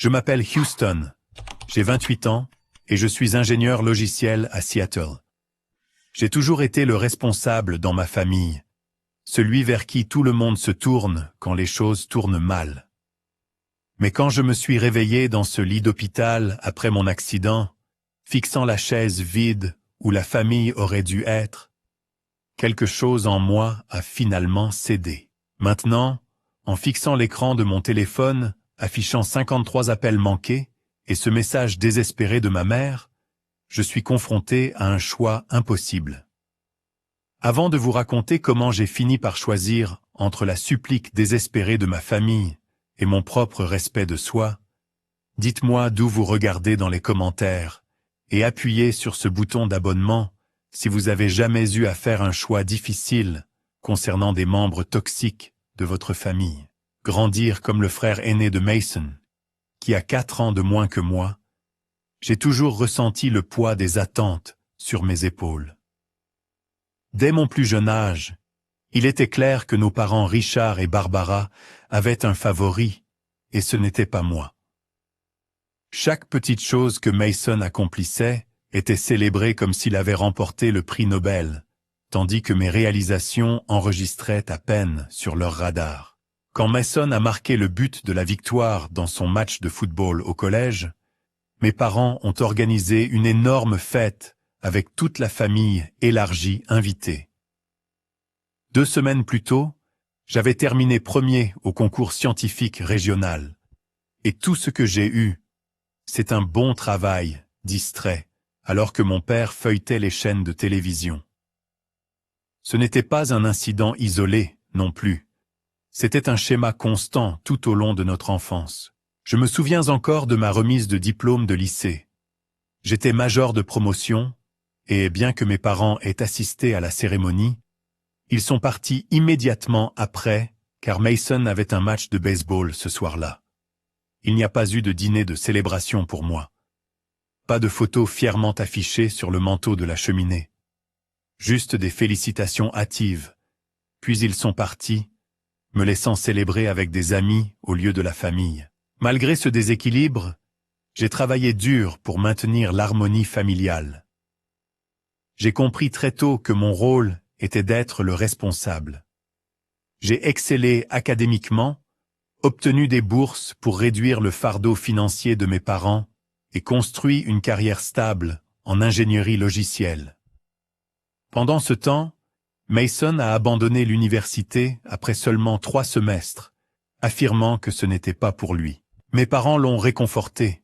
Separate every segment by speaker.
Speaker 1: Je m'appelle Houston, j'ai 28 ans et je suis ingénieur logiciel à Seattle. J'ai toujours été le responsable dans ma famille, celui vers qui tout le monde se tourne quand les choses tournent mal. Mais quand je me suis réveillé dans ce lit d'hôpital après mon accident, fixant la chaise vide où la famille aurait dû être, quelque chose en moi a finalement cédé. Maintenant, en fixant l'écran de mon téléphone, affichant 53 appels manqués, et ce message désespéré de ma mère, je suis confronté à un choix impossible. Avant de vous raconter comment j'ai fini par choisir entre la supplique désespérée de ma famille et mon propre respect de soi, dites-moi d'où vous regardez dans les commentaires et appuyez sur ce bouton d'abonnement si vous avez jamais eu à faire un choix difficile concernant des membres toxiques de votre famille. Grandir comme le frère aîné de Mason, qui a 4 ans de moins que moi, j'ai toujours ressenti le poids des attentes sur mes épaules. Dès mon plus jeune âge, il était clair que nos parents Richard et Barbara avaient un favori, et ce n'était pas moi. Chaque petite chose que Mason accomplissait était célébrée comme s'il avait remporté le prix Nobel, tandis que mes réalisations enregistraient à peine sur leur radar. Quand Mason a marqué le but de la victoire dans son match de football au collège, mes parents ont organisé une énorme fête avec toute la famille élargie invitée. 2 semaines plus tôt, j'avais terminé premier au concours scientifique régional. Et tout ce que j'ai eu, c'est un bon travail, distrait, alors que mon père feuilletait les chaînes de télévision. Ce n'était pas un incident isolé, non plus. C'était un schéma constant tout au long de notre enfance. Je me souviens encore de ma remise de diplôme de lycée. J'étais major de promotion, et bien que mes parents aient assisté à la cérémonie, ils sont partis immédiatement après, car Mason avait un match de baseball ce soir-là. Il n'y a pas eu de dîner de célébration pour moi. Pas de photos fièrement affichées sur le manteau de la cheminée. Juste des félicitations hâtives. Puis ils sont partis, me laissant célébrer avec des amis au lieu de la famille. Malgré ce déséquilibre, j'ai travaillé dur pour maintenir l'harmonie familiale. J'ai compris très tôt que mon rôle était d'être le responsable. J'ai excellé académiquement, obtenu des bourses pour réduire le fardeau financier de mes parents et construit une carrière stable en ingénierie logicielle. Pendant ce temps, Mason a abandonné l'université après seulement 3 semestres, affirmant que ce n'était pas pour lui. Mes parents l'ont réconforté,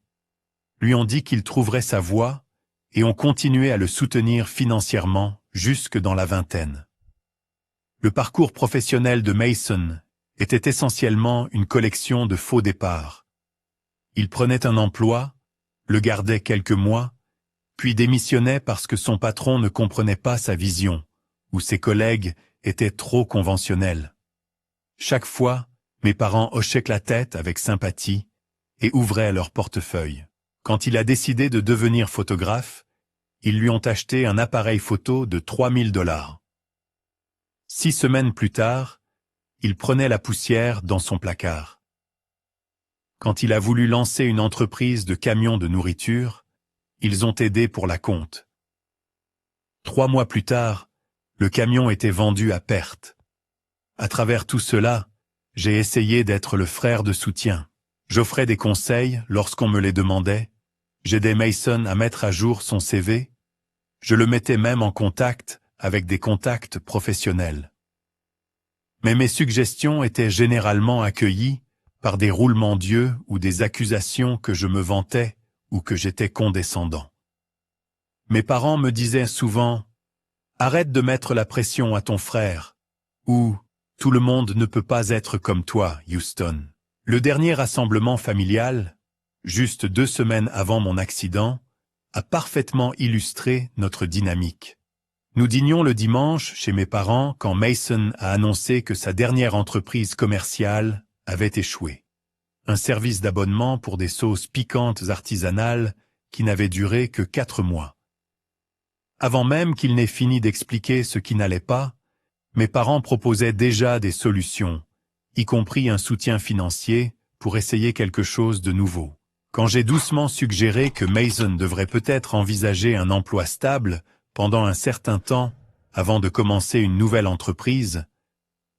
Speaker 1: lui ont dit qu'il trouverait sa voie et ont continué à le soutenir financièrement jusque dans la vingtaine. Le parcours professionnel de Mason était essentiellement une collection de faux départs. Il prenait un emploi, le gardait quelques mois, puis démissionnait parce que son patron ne comprenait pas sa vision, ou ses collègues étaient trop conventionnels. Chaque fois, mes parents hochaient la tête avec sympathie et ouvraient leur portefeuille. Quand il a décidé de devenir photographe, ils lui ont acheté un appareil photo de 3000 $. 6 semaines plus tard, il prenait la poussière dans son placard. Quand il a voulu lancer une entreprise de camions de nourriture, ils ont aidé pour la compte. 3 mois plus tard, le camion était vendu à perte. À travers tout cela, j'ai essayé d'être le frère de soutien. J'offrais des conseils lorsqu'on me les demandait. J'aidais Mason à mettre à jour son CV. Je le mettais même en contact avec des contacts professionnels. Mais mes suggestions étaient généralement accueillies par des roulements d'yeux ou des accusations que je me vantais ou que j'étais condescendant. Mes parents me disaient souvent « Arrête de mettre la pression à ton frère » ou « Tout le monde ne peut pas être comme toi, Houston ». Le dernier rassemblement familial, juste 2 semaines avant mon accident, a parfaitement illustré notre dynamique. Nous dînions le dimanche chez mes parents quand Mason a annoncé que sa dernière entreprise commerciale avait échoué. Un service d'abonnement pour des sauces piquantes artisanales qui n'avait duré que 4 mois. Avant même qu'il n'ait fini d'expliquer ce qui n'allait pas, mes parents proposaient déjà des solutions, y compris un soutien financier pour essayer quelque chose de nouveau. Quand j'ai doucement suggéré que Mason devrait peut-être envisager un emploi stable pendant un certain temps avant de commencer une nouvelle entreprise,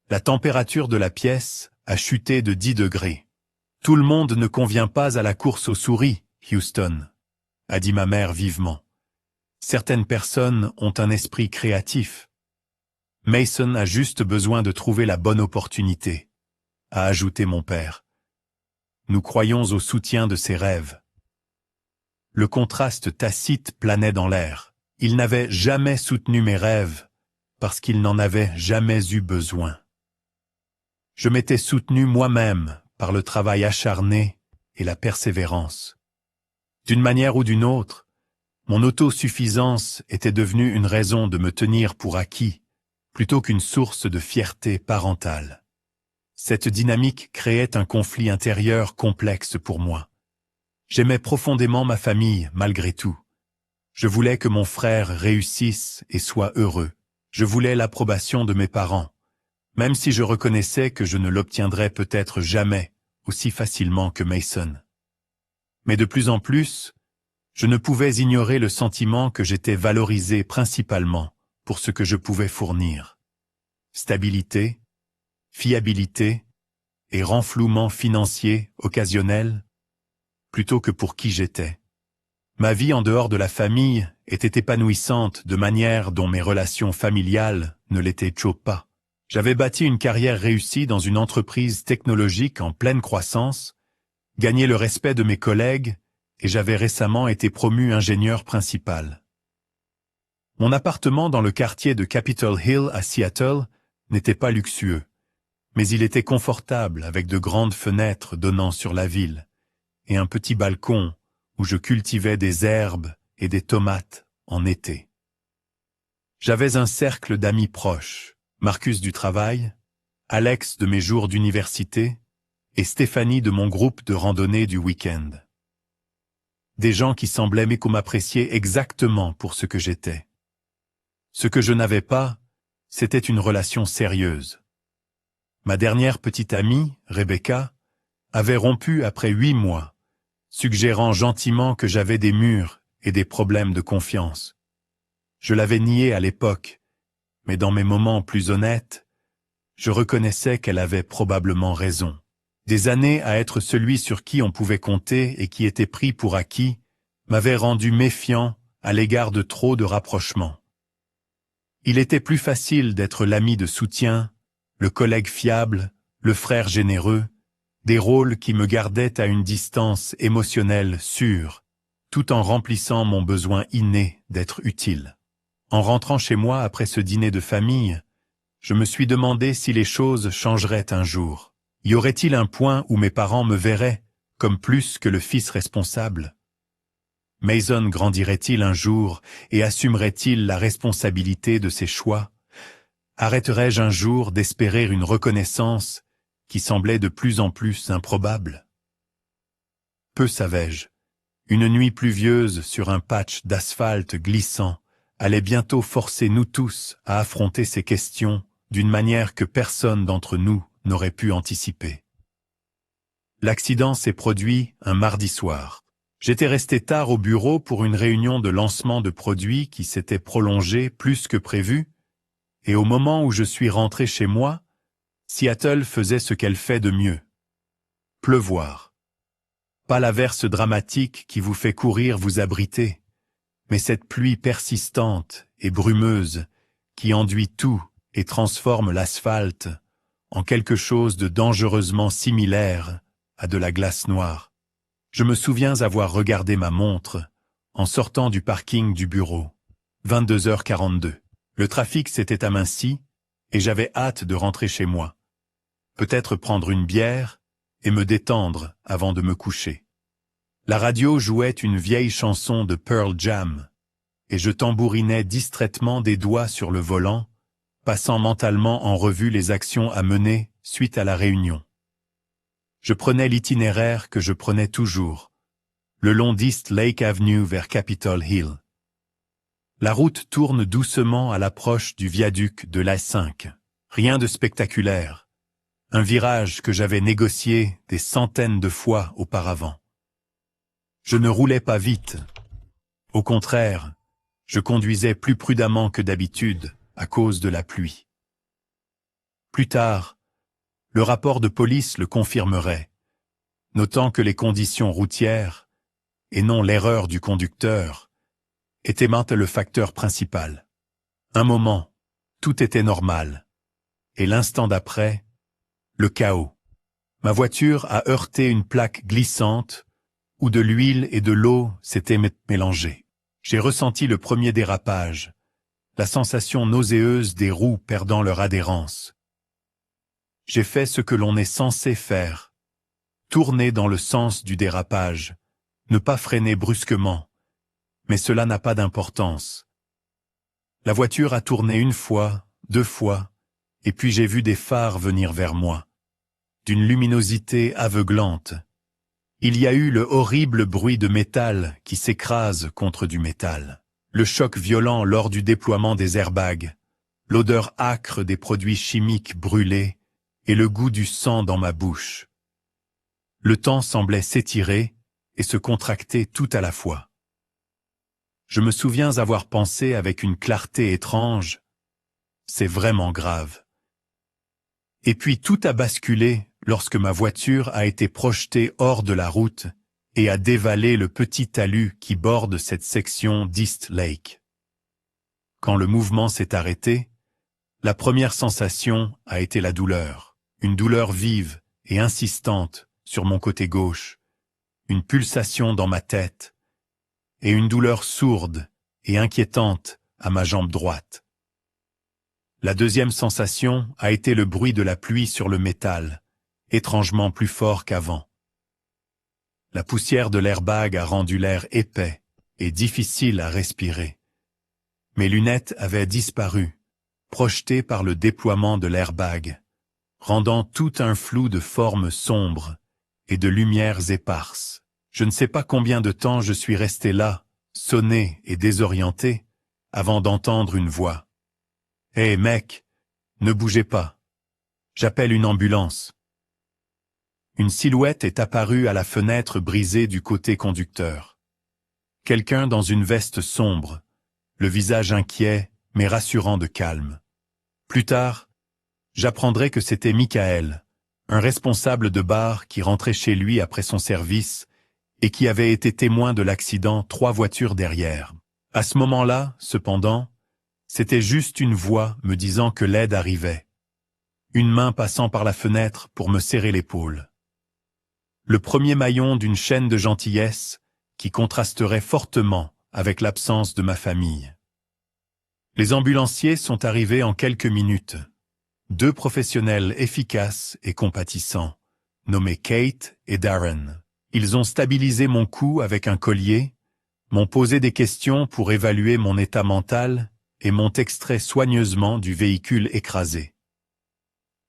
Speaker 1: la température de la pièce a chuté de 10 degrés. « Tout le monde ne convient pas à la course aux souris, Houston », a dit ma mère vivement. « Certaines personnes ont un esprit créatif. Mason a juste besoin de trouver la bonne opportunité », a ajouté mon père. Nous croyons au soutien de ses rêves. Le contraste tacite planait dans l'air. Il n'avait jamais soutenu mes rêves parce qu'il n'en avait jamais eu besoin. Je m'étais soutenu moi-même par le travail acharné et la persévérance. D'une manière ou d'une autre, mon autosuffisance était devenue une raison de me tenir pour acquis, plutôt qu'une source de fierté parentale. Cette dynamique créait un conflit intérieur complexe pour moi. J'aimais profondément ma famille, malgré tout. Je voulais que mon frère réussisse et soit heureux. Je voulais l'approbation de mes parents, même si je reconnaissais que je ne l'obtiendrais peut-être jamais aussi facilement que Mason. Mais de plus en plus, je ne pouvais ignorer le sentiment que j'étais valorisé principalement pour ce que je pouvais fournir. Stabilité, fiabilité et renflouement financier occasionnel, plutôt que pour qui j'étais. Ma vie en dehors de la famille était épanouissante de manière dont mes relations familiales ne l'étaient pas. J'avais bâti une carrière réussie dans une entreprise technologique en pleine croissance, gagné le respect de mes collègues et j'avais récemment été promu ingénieur principal. Mon appartement dans le quartier de Capitol Hill à Seattle n'était pas luxueux, mais il était confortable avec de grandes fenêtres donnant sur la ville et un petit balcon où je cultivais des herbes et des tomates en été. J'avais un cercle d'amis proches, Marcus du travail, Alex de mes jours d'université et Stéphanie de mon groupe de randonnée du week-end. Des gens qui semblaient m'apprécier exactement pour ce que j'étais. Ce que je n'avais pas, c'était une relation sérieuse. Ma dernière petite amie, Rebecca, avait rompu après 8 mois, suggérant gentiment que j'avais des murs et des problèmes de confiance. Je l'avais nié à l'époque, mais dans mes moments plus honnêtes, je reconnaissais qu'elle avait probablement raison. Des années à être celui sur qui on pouvait compter et qui était pris pour acquis m'avaient rendu méfiant à l'égard de trop de rapprochements. Il était plus facile d'être l'ami de soutien, le collègue fiable, le frère généreux, des rôles qui me gardaient à une distance émotionnelle sûre, tout en remplissant mon besoin inné d'être utile. En rentrant chez moi après ce dîner de famille, je me suis demandé si les choses changeraient un jour. Y aurait-il un point où mes parents me verraient comme plus que le fils responsable? Mason grandirait-il un jour et assumerait-il la responsabilité de ses choix? Arrêterais-je un jour d'espérer une reconnaissance qui semblait de plus en plus improbable? Peu savais-je, une nuit pluvieuse sur un patch d'asphalte glissant allait bientôt forcer nous tous à affronter ces questions d'une manière que personne d'entre nous n'aurait pu anticiper. L'accident s'est produit un mardi soir. J'étais resté tard au bureau pour une réunion de lancement de produits qui s'était prolongée plus que prévu, et au moment où je suis rentré chez moi, Seattle faisait ce qu'elle fait de mieux. Pleuvoir. Pas l'averse dramatique qui vous fait courir vous abriter, mais cette pluie persistante et brumeuse qui enduit tout et transforme l'asphalte en quelque chose de dangereusement similaire à de la glace noire. Je me souviens avoir regardé ma montre en sortant du parking du bureau. 22h42. Le trafic s'était aminci et j'avais hâte de rentrer chez moi. Peut-être prendre une bière et me détendre avant de me coucher. La radio jouait une vieille chanson de Pearl Jam et je tambourinais distraitement des doigts sur le volant, passant mentalement en revue les actions à mener suite à la réunion. Je prenais l'itinéraire que je prenais toujours, le long d'East Lake Avenue vers Capitol Hill. La route tourne doucement à l'approche du viaduc de l'A5. Rien de spectaculaire. Un virage que j'avais négocié des centaines de fois auparavant. Je ne roulais pas vite. Au contraire, je conduisais plus prudemment que d'habitude à cause de la pluie. Plus tard, le rapport de police le confirmerait, notant que les conditions routières, et non l'erreur du conducteur, étaient maintenant le facteur principal. Un moment, tout était normal, et l'instant d'après, le chaos. Ma voiture a heurté une plaque glissante où de l'huile et de l'eau s'étaient mélangées. J'ai ressenti le premier dérapage, la sensation nauséeuse des roues perdant leur adhérence. J'ai fait ce que l'on est censé faire, tourner dans le sens du dérapage, ne pas freiner brusquement, mais cela n'a pas d'importance. La voiture a tourné une fois, deux fois, et puis j'ai vu des phares venir vers moi, d'une luminosité aveuglante. Il y a eu le horrible bruit de métal qui s'écrase contre du métal, le choc violent lors du déploiement des airbags, l'odeur âcre des produits chimiques brûlés et le goût du sang dans ma bouche. Le temps semblait s'étirer et se contracter tout à la fois. Je me souviens avoir pensé avec une clarté étrange, c'est vraiment grave. Et puis tout a basculé lorsque ma voiture a été projetée hors de la route et a dévalé le petit talus qui borde cette section d'East Lake. Quand le mouvement s'est arrêté, la première sensation a été la douleur, une douleur vive et insistante sur mon côté gauche, une pulsation dans ma tête et une douleur sourde et inquiétante à ma jambe droite. La deuxième sensation a été le bruit de la pluie sur le métal, étrangement plus fort qu'avant. La poussière de l'airbag a rendu l'air épais et difficile à respirer. Mes lunettes avaient disparu, projetées par le déploiement de l'airbag, rendant tout un flou de formes sombres et de lumières éparses. Je ne sais pas combien de temps je suis resté là, sonné et désorienté, avant d'entendre une voix. « Hé, mec, ne bougez pas. J'appelle une ambulance. » Une silhouette est apparue à la fenêtre brisée du côté conducteur. Quelqu'un dans une veste sombre, le visage inquiet mais rassurant de calme. Plus tard, j'apprendrai que c'était Michael, un responsable de bar qui rentrait chez lui après son service et qui avait été témoin de l'accident 3 voitures derrière. À ce moment-là, cependant, c'était juste une voix me disant que l'aide arrivait. Une main passant par la fenêtre pour me serrer l'épaule. Le premier maillon d'une chaîne de gentillesse qui contrasterait fortement avec l'absence de ma famille. Les ambulanciers sont arrivés en quelques minutes. 2 professionnels efficaces et compatissants, nommés Kate et Darren. Ils ont stabilisé mon cou avec un collier, m'ont posé des questions pour évaluer mon état mental et m'ont extrait soigneusement du véhicule écrasé.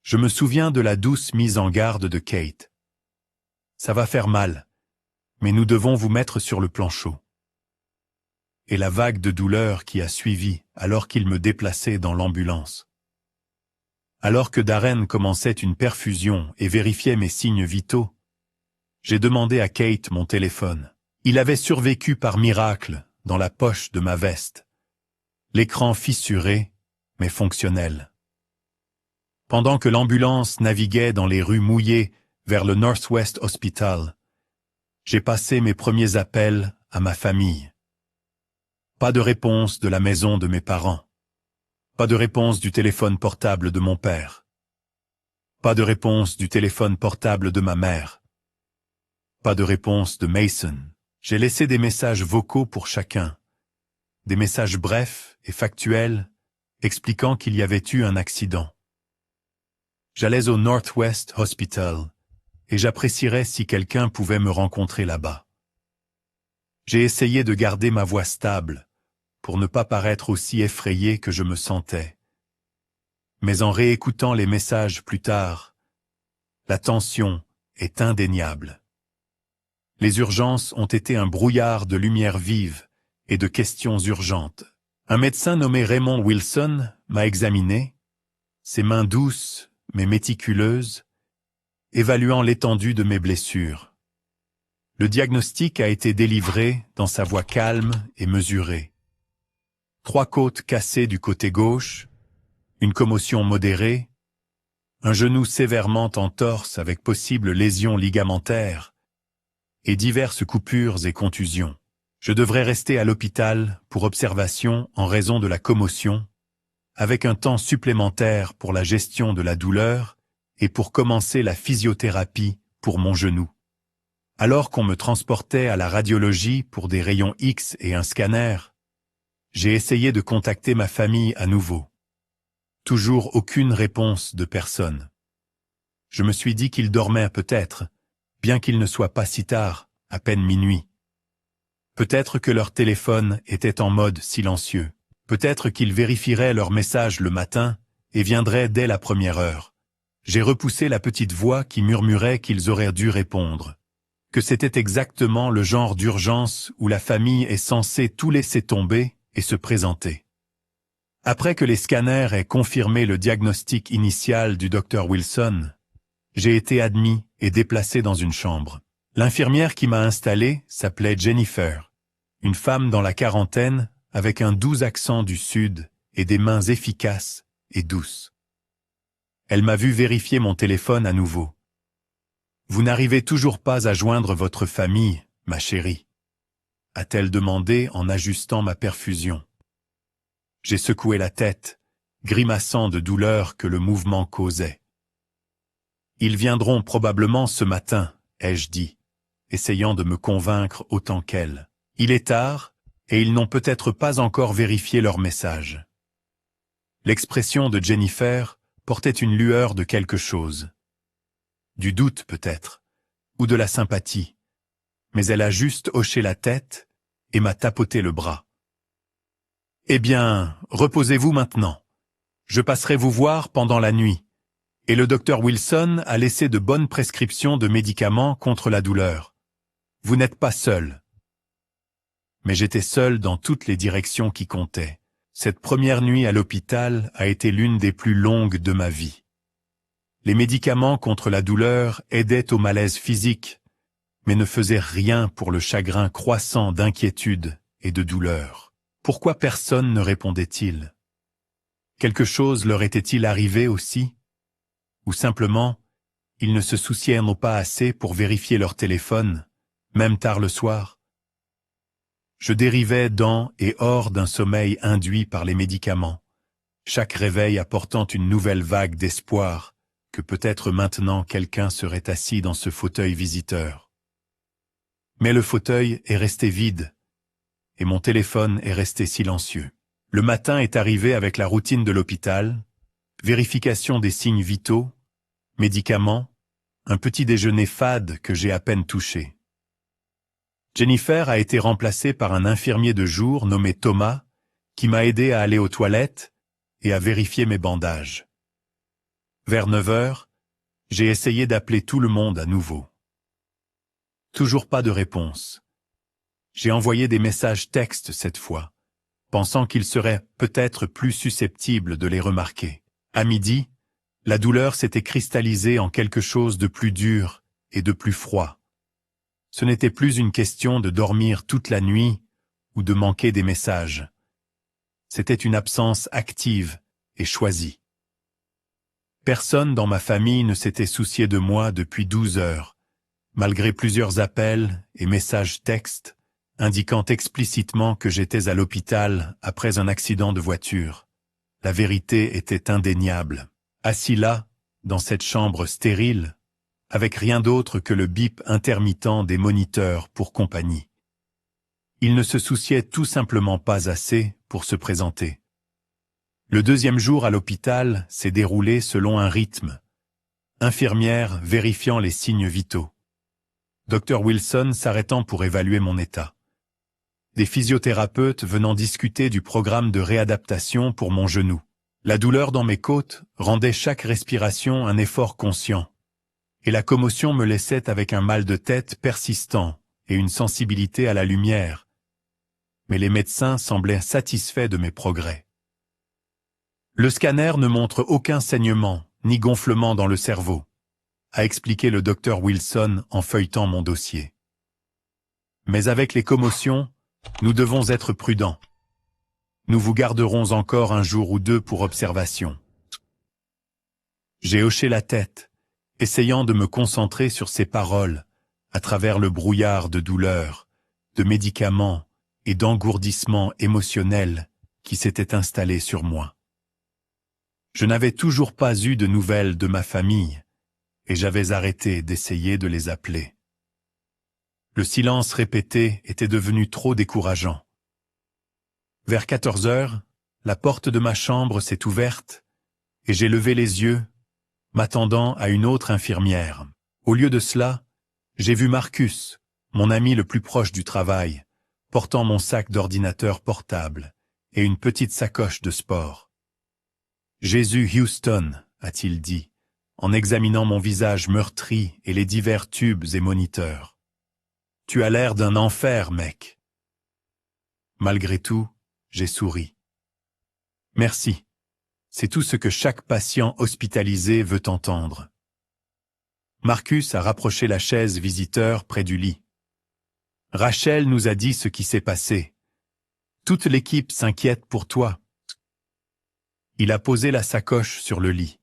Speaker 1: Je me souviens de la douce mise en garde de Kate. « Ça va faire mal, mais nous devons vous mettre sur le planchon. » Et la vague de douleur qui a suivi alors qu'il me déplaçait dans l'ambulance. Alors que Darren commençait une perfusion et vérifiait mes signes vitaux, j'ai demandé à Kate mon téléphone. Il avait survécu par miracle dans la poche de ma veste. L'écran fissuré, mais fonctionnel. Pendant que l'ambulance naviguait dans les rues mouillées vers le Northwest Hospital, j'ai passé mes premiers appels à ma famille. Pas de réponse de la maison de mes parents. Pas de réponse du téléphone portable de mon père. Pas de réponse du téléphone portable de ma mère. Pas de réponse de Mason. J'ai laissé des messages vocaux pour chacun. Des messages brefs et factuels, expliquant qu'il y avait eu un accident. J'allais au Northwest Hospital, et j'apprécierais si quelqu'un pouvait me rencontrer là-bas. J'ai essayé de garder ma voix stable, pour ne pas paraître aussi effrayé que je me sentais. Mais en réécoutant les messages plus tard, la tension est indéniable. Les urgences ont été un brouillard de lumière vive et de questions urgentes. Un médecin nommé Raymond Wilson m'a examiné, ses mains douces mais méticuleuses, évaluant l'étendue de mes blessures. Le diagnostic a été délivré dans sa voix calme et mesurée. 3 côtes cassées du côté gauche, une commotion modérée, un genou sévèrement entorse avec possible lésion ligamentaire et diverses coupures et contusions. Je devrais rester à l'hôpital pour observation en raison de la commotion, avec un temps supplémentaire pour la gestion de la douleur et pour commencer la physiothérapie pour mon genou. Alors qu'on me transportait à la radiologie pour des rayons X et un scanner, j'ai essayé de contacter ma famille à nouveau. Toujours aucune réponse de personne. Je me suis dit qu'ils dormaient peut-être, bien qu'il ne soit pas si tard, à peine minuit. Peut-être que leur téléphone était en mode silencieux. Peut-être qu'ils vérifieraient leurs messages le matin et viendraient dès la première heure. J'ai repoussé la petite voix qui murmurait qu'ils auraient dû répondre. Que c'était exactement le genre d'urgence où la famille est censée tout laisser tomber et se présenter. Après que les scanners aient confirmé le diagnostic initial du Dr Wilson, j'ai été admis et déplacé dans une chambre. L'infirmière qui m'a installé s'appelait Jennifer, une femme dans la quarantaine avec un doux accent du Sud et des mains efficaces et douces. Elle m'a vu vérifier mon téléphone à nouveau. « Vous n'arrivez toujours pas à joindre votre famille, ma chérie ?» a-t-elle demandé en ajustant ma perfusion. J'ai secoué la tête, grimaçant de douleur que le mouvement causait. « Ils viendront probablement ce matin, » ai-je dit, essayant de me convaincre autant qu'elle. « Il est tard, et ils n'ont peut-être pas encore vérifié leur message. » L'expression de Jennifer portait une lueur de quelque chose. Du doute peut-être, ou de la sympathie, mais elle a juste hoché la tête et m'a tapoté le bras. « Eh bien, reposez-vous maintenant. Je passerai vous voir pendant la nuit, et le docteur Wilson a laissé de bonnes prescriptions de médicaments contre la douleur. Vous n'êtes pas seul. » Mais j'étais seul dans toutes les directions qui comptaient. Cette première nuit à l'hôpital a été l'une des plus longues de ma vie. Les médicaments contre la douleur aidaient au malaise physique, mais ne faisaient rien pour le chagrin croissant d'inquiétude et de douleur. Pourquoi personne ne répondait-il? Quelque chose leur était-il arrivé aussi? Ou simplement, ils ne se souciaient pas assez pour vérifier leur téléphone, même tard le soir? Je dérivais dans et hors d'un sommeil induit par les médicaments, chaque réveil apportant une nouvelle vague d'espoir que peut-être maintenant quelqu'un serait assis dans ce fauteuil visiteur. Mais le fauteuil est resté vide, et mon téléphone est resté silencieux. Le matin est arrivé avec la routine de l'hôpital, vérification des signes vitaux, médicaments, un petit déjeuner fade que j'ai à peine touché. Jennifer a été remplacée par un infirmier de jour nommé Thomas, qui m'a aidé à aller aux toilettes et à vérifier mes bandages. Vers 9 heures, j'ai essayé d'appeler tout le monde à nouveau. Toujours pas de réponse. J'ai envoyé des messages textes cette fois, pensant qu'ils seraient peut-être plus susceptibles de les remarquer. À midi, la douleur s'était cristallisée en quelque chose de plus dur et de plus froid. Ce n'était plus une question de dormir toute la nuit ou de manquer des messages. C'était une absence active et choisie. Personne dans ma famille ne s'était soucié de moi depuis 12 heures, malgré plusieurs appels et messages textes indiquant explicitement que j'étais à l'hôpital après un accident de voiture. La vérité était indéniable. Assis là, dans cette chambre stérile, avec rien d'autre que le bip intermittent des moniteurs pour compagnie. Il ne se souciait tout simplement pas assez pour se présenter. Le deuxième jour à l'hôpital s'est déroulé selon un rythme. Infirmière vérifiant les signes vitaux. Dr Wilson s'arrêtant pour évaluer mon état. Des physiothérapeutes venant discuter du programme de réadaptation pour mon genou. La douleur dans mes côtes rendait chaque respiration un effort conscient. Et la commotion me laissait avec un mal de tête persistant et une sensibilité à la lumière. Mais les médecins semblaient satisfaits de mes progrès. Le scanner ne montre aucun saignement ni gonflement dans le cerveau, a expliqué le docteur Wilson en feuilletant mon dossier. Mais avec les commotions, nous devons être prudents. Nous vous garderons encore un jour ou deux pour observation. J'ai hoché la tête, essayant de me concentrer sur ces paroles, à travers le brouillard de douleurs, de médicaments et d'engourdissements émotionnels qui s'étaient installés sur moi. Je n'avais toujours pas eu de nouvelles de ma famille, et j'avais arrêté d'essayer de les appeler. Le silence répété était devenu trop décourageant. Vers 14 heures, la porte de ma chambre s'est ouverte, et j'ai levé les yeux, m'attendant à une autre infirmière. Au lieu de cela, j'ai vu Marcus, mon ami le plus proche du travail, portant mon sac d'ordinateur portable et une petite sacoche de sport. « Jésus Houston », a-t-il dit, en examinant mon visage meurtri et les divers tubes et moniteurs. « Tu as l'air d'un enfer, mec. » Malgré tout, j'ai souri. « Merci. C'est tout ce que chaque patient hospitalisé veut entendre. » Marcus a rapproché la chaise visiteur près du lit. « Rachel nous a dit ce qui s'est passé. Toute l'équipe s'inquiète pour toi. » Il a posé la sacoche sur le lit.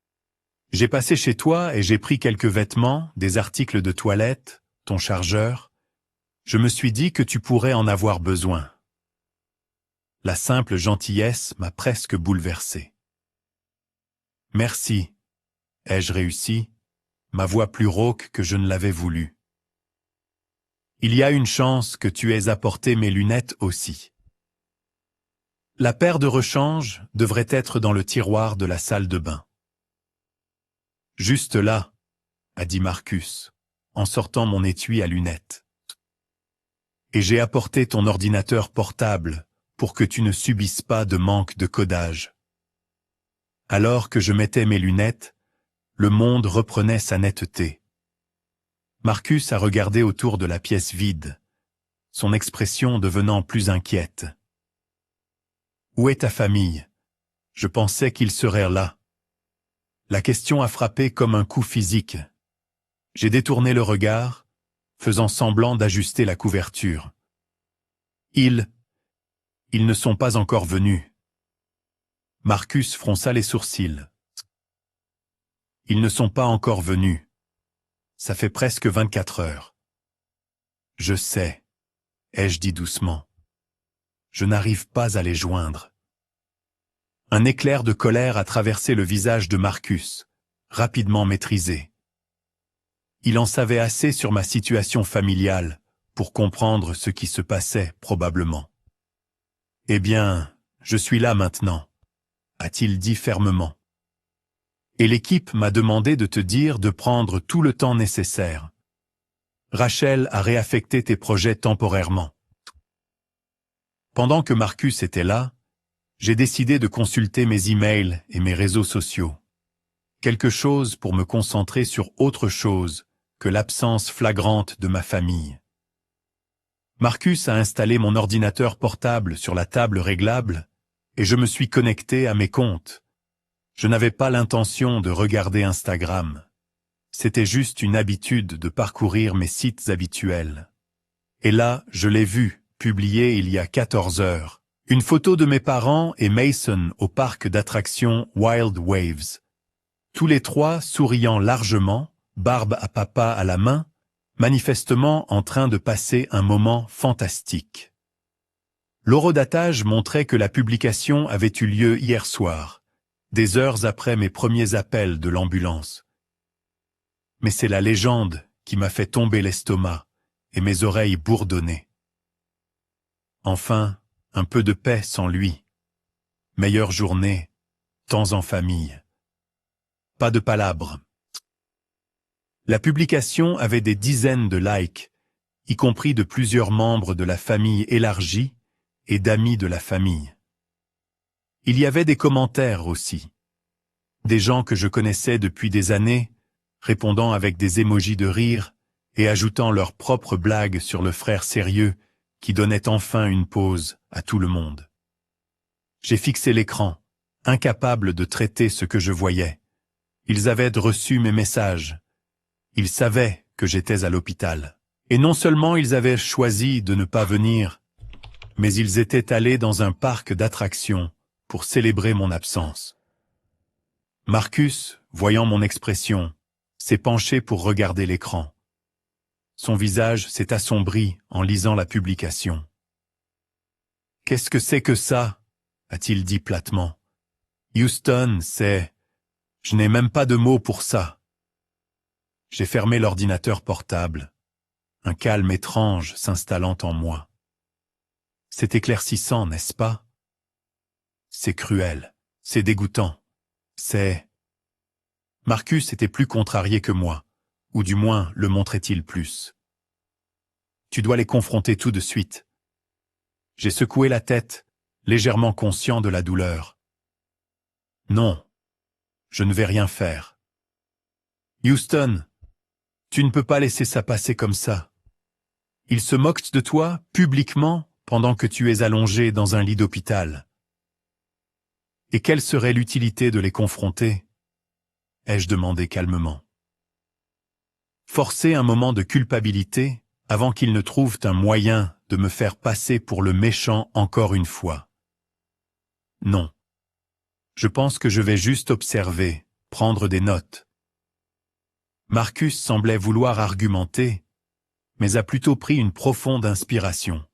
Speaker 1: « J'ai passé chez toi et j'ai pris quelques vêtements, des articles de toilette, ton chargeur. Je me suis dit que tu pourrais en avoir besoin. » La simple gentillesse m'a presque bouleversé. « Merci, ai-je réussi, ma voix plus rauque que je ne l'avais voulu. Il y a une chance que tu aies apporté mes lunettes aussi. La paire de rechange devrait être dans le tiroir de la salle de bain. »« Juste là, » a dit Marcus, en sortant mon étui à lunettes. « Et j'ai apporté ton ordinateur portable pour que tu ne subisses pas de manque de codage. » Alors que je mettais mes lunettes, le monde reprenait sa netteté. Marcus a regardé autour de la pièce vide, son expression devenant plus inquiète. « Où est ta famille ? Je pensais qu'ils seraient là. » La question a frappé comme un coup physique. J'ai détourné le regard, faisant semblant d'ajuster la couverture. Ils ne sont pas encore venus. Marcus fronça les sourcils. Ils ne sont pas encore venus. Ça fait presque 24 heures. Je sais, ai-je dit doucement. Je n'arrive pas à les joindre. Un éclair de colère a traversé le visage de Marcus, rapidement maîtrisé. Il en savait assez sur ma situation familiale pour comprendre ce qui se passait probablement. « Eh bien, je suis là maintenant, » a-t-il dit fermement. « Et l'équipe m'a demandé de te dire de prendre tout le temps nécessaire. Rachel a réaffecté tes projets temporairement. » Pendant que Marcus était là, j'ai décidé de consulter mes emails et mes réseaux sociaux. Quelque chose pour me concentrer sur autre chose que l'absence flagrante de ma famille. Marcus a installé mon ordinateur portable sur la table réglable et je me suis connecté à mes comptes. Je n'avais pas l'intention de regarder Instagram. C'était juste une habitude de parcourir mes sites habituels. Et là, je l'ai vu, publié il y a 14 heures. Une photo de mes parents et Mason au parc d'attractions Wild Waves. Tous les trois souriant largement, barbe à papa à la main, manifestement en train de passer un moment fantastique. L'horodatage montrait que la publication avait eu lieu hier soir, des heures après mes premiers appels de l'ambulance. Mais c'est la légende qui m'a fait tomber l'estomac et mes oreilles bourdonner. Enfin, un peu de paix sans lui. Meilleure journée, temps en famille. Pas de palabres. La publication avait des dizaines de likes, y compris de plusieurs membres de la famille élargie et d'amis de la famille. Il y avait des commentaires aussi. Des gens que je connaissais depuis des années, répondant avec des émojis de rire et ajoutant leurs propres blagues sur le frère sérieux qui donnait enfin une pause à tout le monde. J'ai fixé l'écran, incapable de traiter ce que je voyais. Ils avaient reçu mes messages. Ils savaient que j'étais à l'hôpital. Et non seulement ils avaient choisi de ne pas venir, mais ils étaient allés dans un parc d'attractions pour célébrer mon absence. Marcus, voyant mon expression, s'est penché pour regarder l'écran. Son visage s'est assombri en lisant la publication. « Qu'est-ce que c'est que ça ?» a-t-il dit platement. « Houston, c'est... Je n'ai même pas de mots pour ça. » J'ai fermé l'ordinateur portable, un calme étrange s'installant en moi. C'est éclaircissant, n'est-ce pas? C'est cruel, c'est dégoûtant, c'est... Marcus était plus contrarié que moi, ou du moins le montrait-il plus. Tu dois les confronter tout de suite. J'ai secoué la tête, légèrement conscient de la douleur. Non, je ne vais rien faire. Houston, tu ne peux pas laisser ça passer comme ça. Ils se moquent de toi, publiquement, pendant que tu es allongé dans un lit d'hôpital. Et quelle serait l'utilité de les confronter? Ai-je demandé calmement. Forcer un moment de culpabilité avant qu'ils ne trouvent un moyen de me faire passer pour le méchant encore une fois. Non. Je pense que je vais juste observer, prendre des notes. Marcus semblait vouloir argumenter, mais a plutôt pris une profonde inspiration.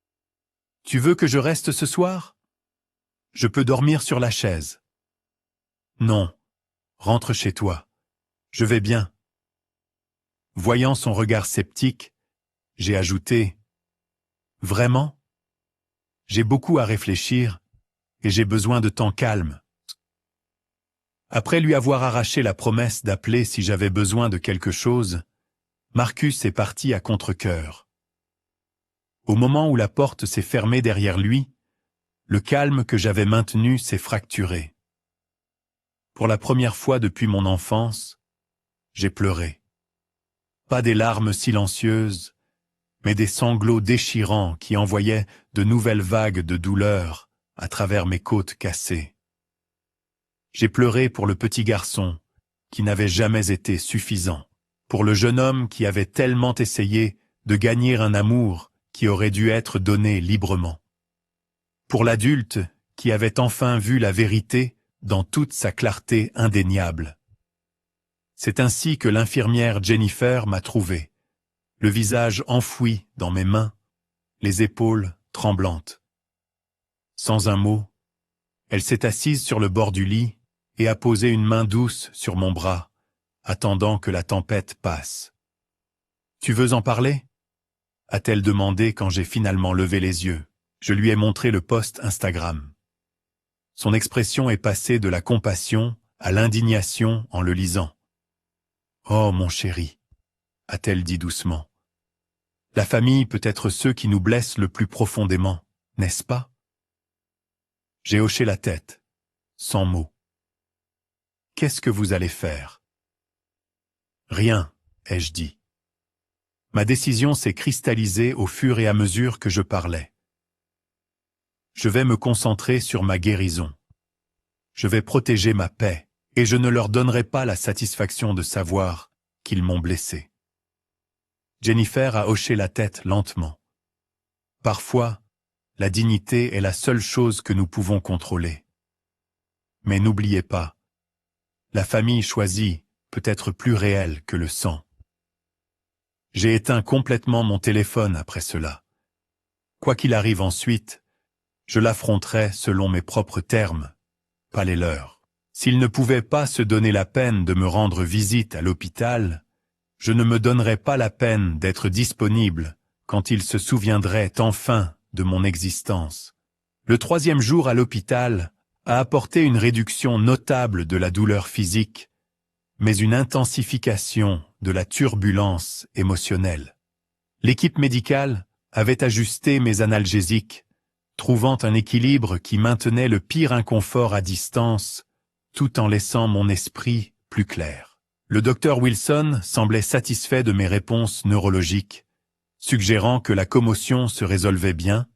Speaker 1: « Tu veux que je reste ce soir? Je peux dormir sur la chaise. »« Non, rentre chez toi. Je vais bien. » Voyant son regard sceptique, j'ai ajouté « Vraiment? J'ai beaucoup à réfléchir et j'ai besoin de temps calme. » Après lui avoir arraché la promesse d'appeler si j'avais besoin de quelque chose, Marcus est parti à contre-cœur. Au moment où la porte s'est fermée derrière lui, le calme que j'avais maintenu s'est fracturé. Pour la première fois depuis mon enfance, j'ai pleuré. Pas des larmes silencieuses, mais des sanglots déchirants qui envoyaient de nouvelles vagues de douleur à travers mes côtes cassées. J'ai pleuré pour le petit garçon qui n'avait jamais été suffisant, pour le jeune homme qui avait tellement essayé de gagner un amour qui aurait dû être donné librement, pour l'adulte qui avait enfin vu la vérité dans toute sa clarté indéniable. C'est ainsi que l'infirmière Jennifer m'a trouvé, le visage enfoui dans mes mains, les épaules tremblantes. Sans un mot, elle s'est assise sur le bord du lit et a posé une main douce sur mon bras, attendant que la tempête passe. « Tu veux en parler ?» a-t-elle demandé quand j'ai finalement levé les yeux. Je lui ai montré le post Instagram. Son expression est passée de la compassion à l'indignation en le lisant. « Oh, mon chéri !» a-t-elle dit doucement. « La famille peut être ceux qui nous blessent le plus profondément, n'est-ce pas ?» J'ai hoché la tête, sans mots. « Qu'est-ce que vous allez faire ?»« Rien, ai-je dit. » Ma décision s'est cristallisée au fur et à mesure que je parlais. Je vais me concentrer sur ma guérison. Je vais protéger ma paix, et je ne leur donnerai pas la satisfaction de savoir qu'ils m'ont blessé. Jennifer a hoché la tête lentement. Parfois, la dignité est la seule chose que nous pouvons contrôler. Mais n'oubliez pas, la famille choisie peut être plus réelle que le sang. J'ai éteint complètement mon téléphone après cela. Quoi qu'il arrive ensuite, je l'affronterai selon mes propres termes, pas les leurs. S'ils ne pouvaient pas se donner la peine de me rendre visite à l'hôpital, je ne me donnerais pas la peine d'être disponible quand ils se souviendraient enfin de mon existence. Le 3e jour à l'hôpital a apporté une réduction notable de la douleur physique, mais une intensification de la turbulence émotionnelle. L'équipe médicale avait ajusté mes analgésiques, trouvant un équilibre qui maintenait le pire inconfort à distance, tout en laissant mon esprit plus clair. Le docteur Wilson semblait satisfait de mes réponses neurologiques, suggérant que la commotion se résolvait bien,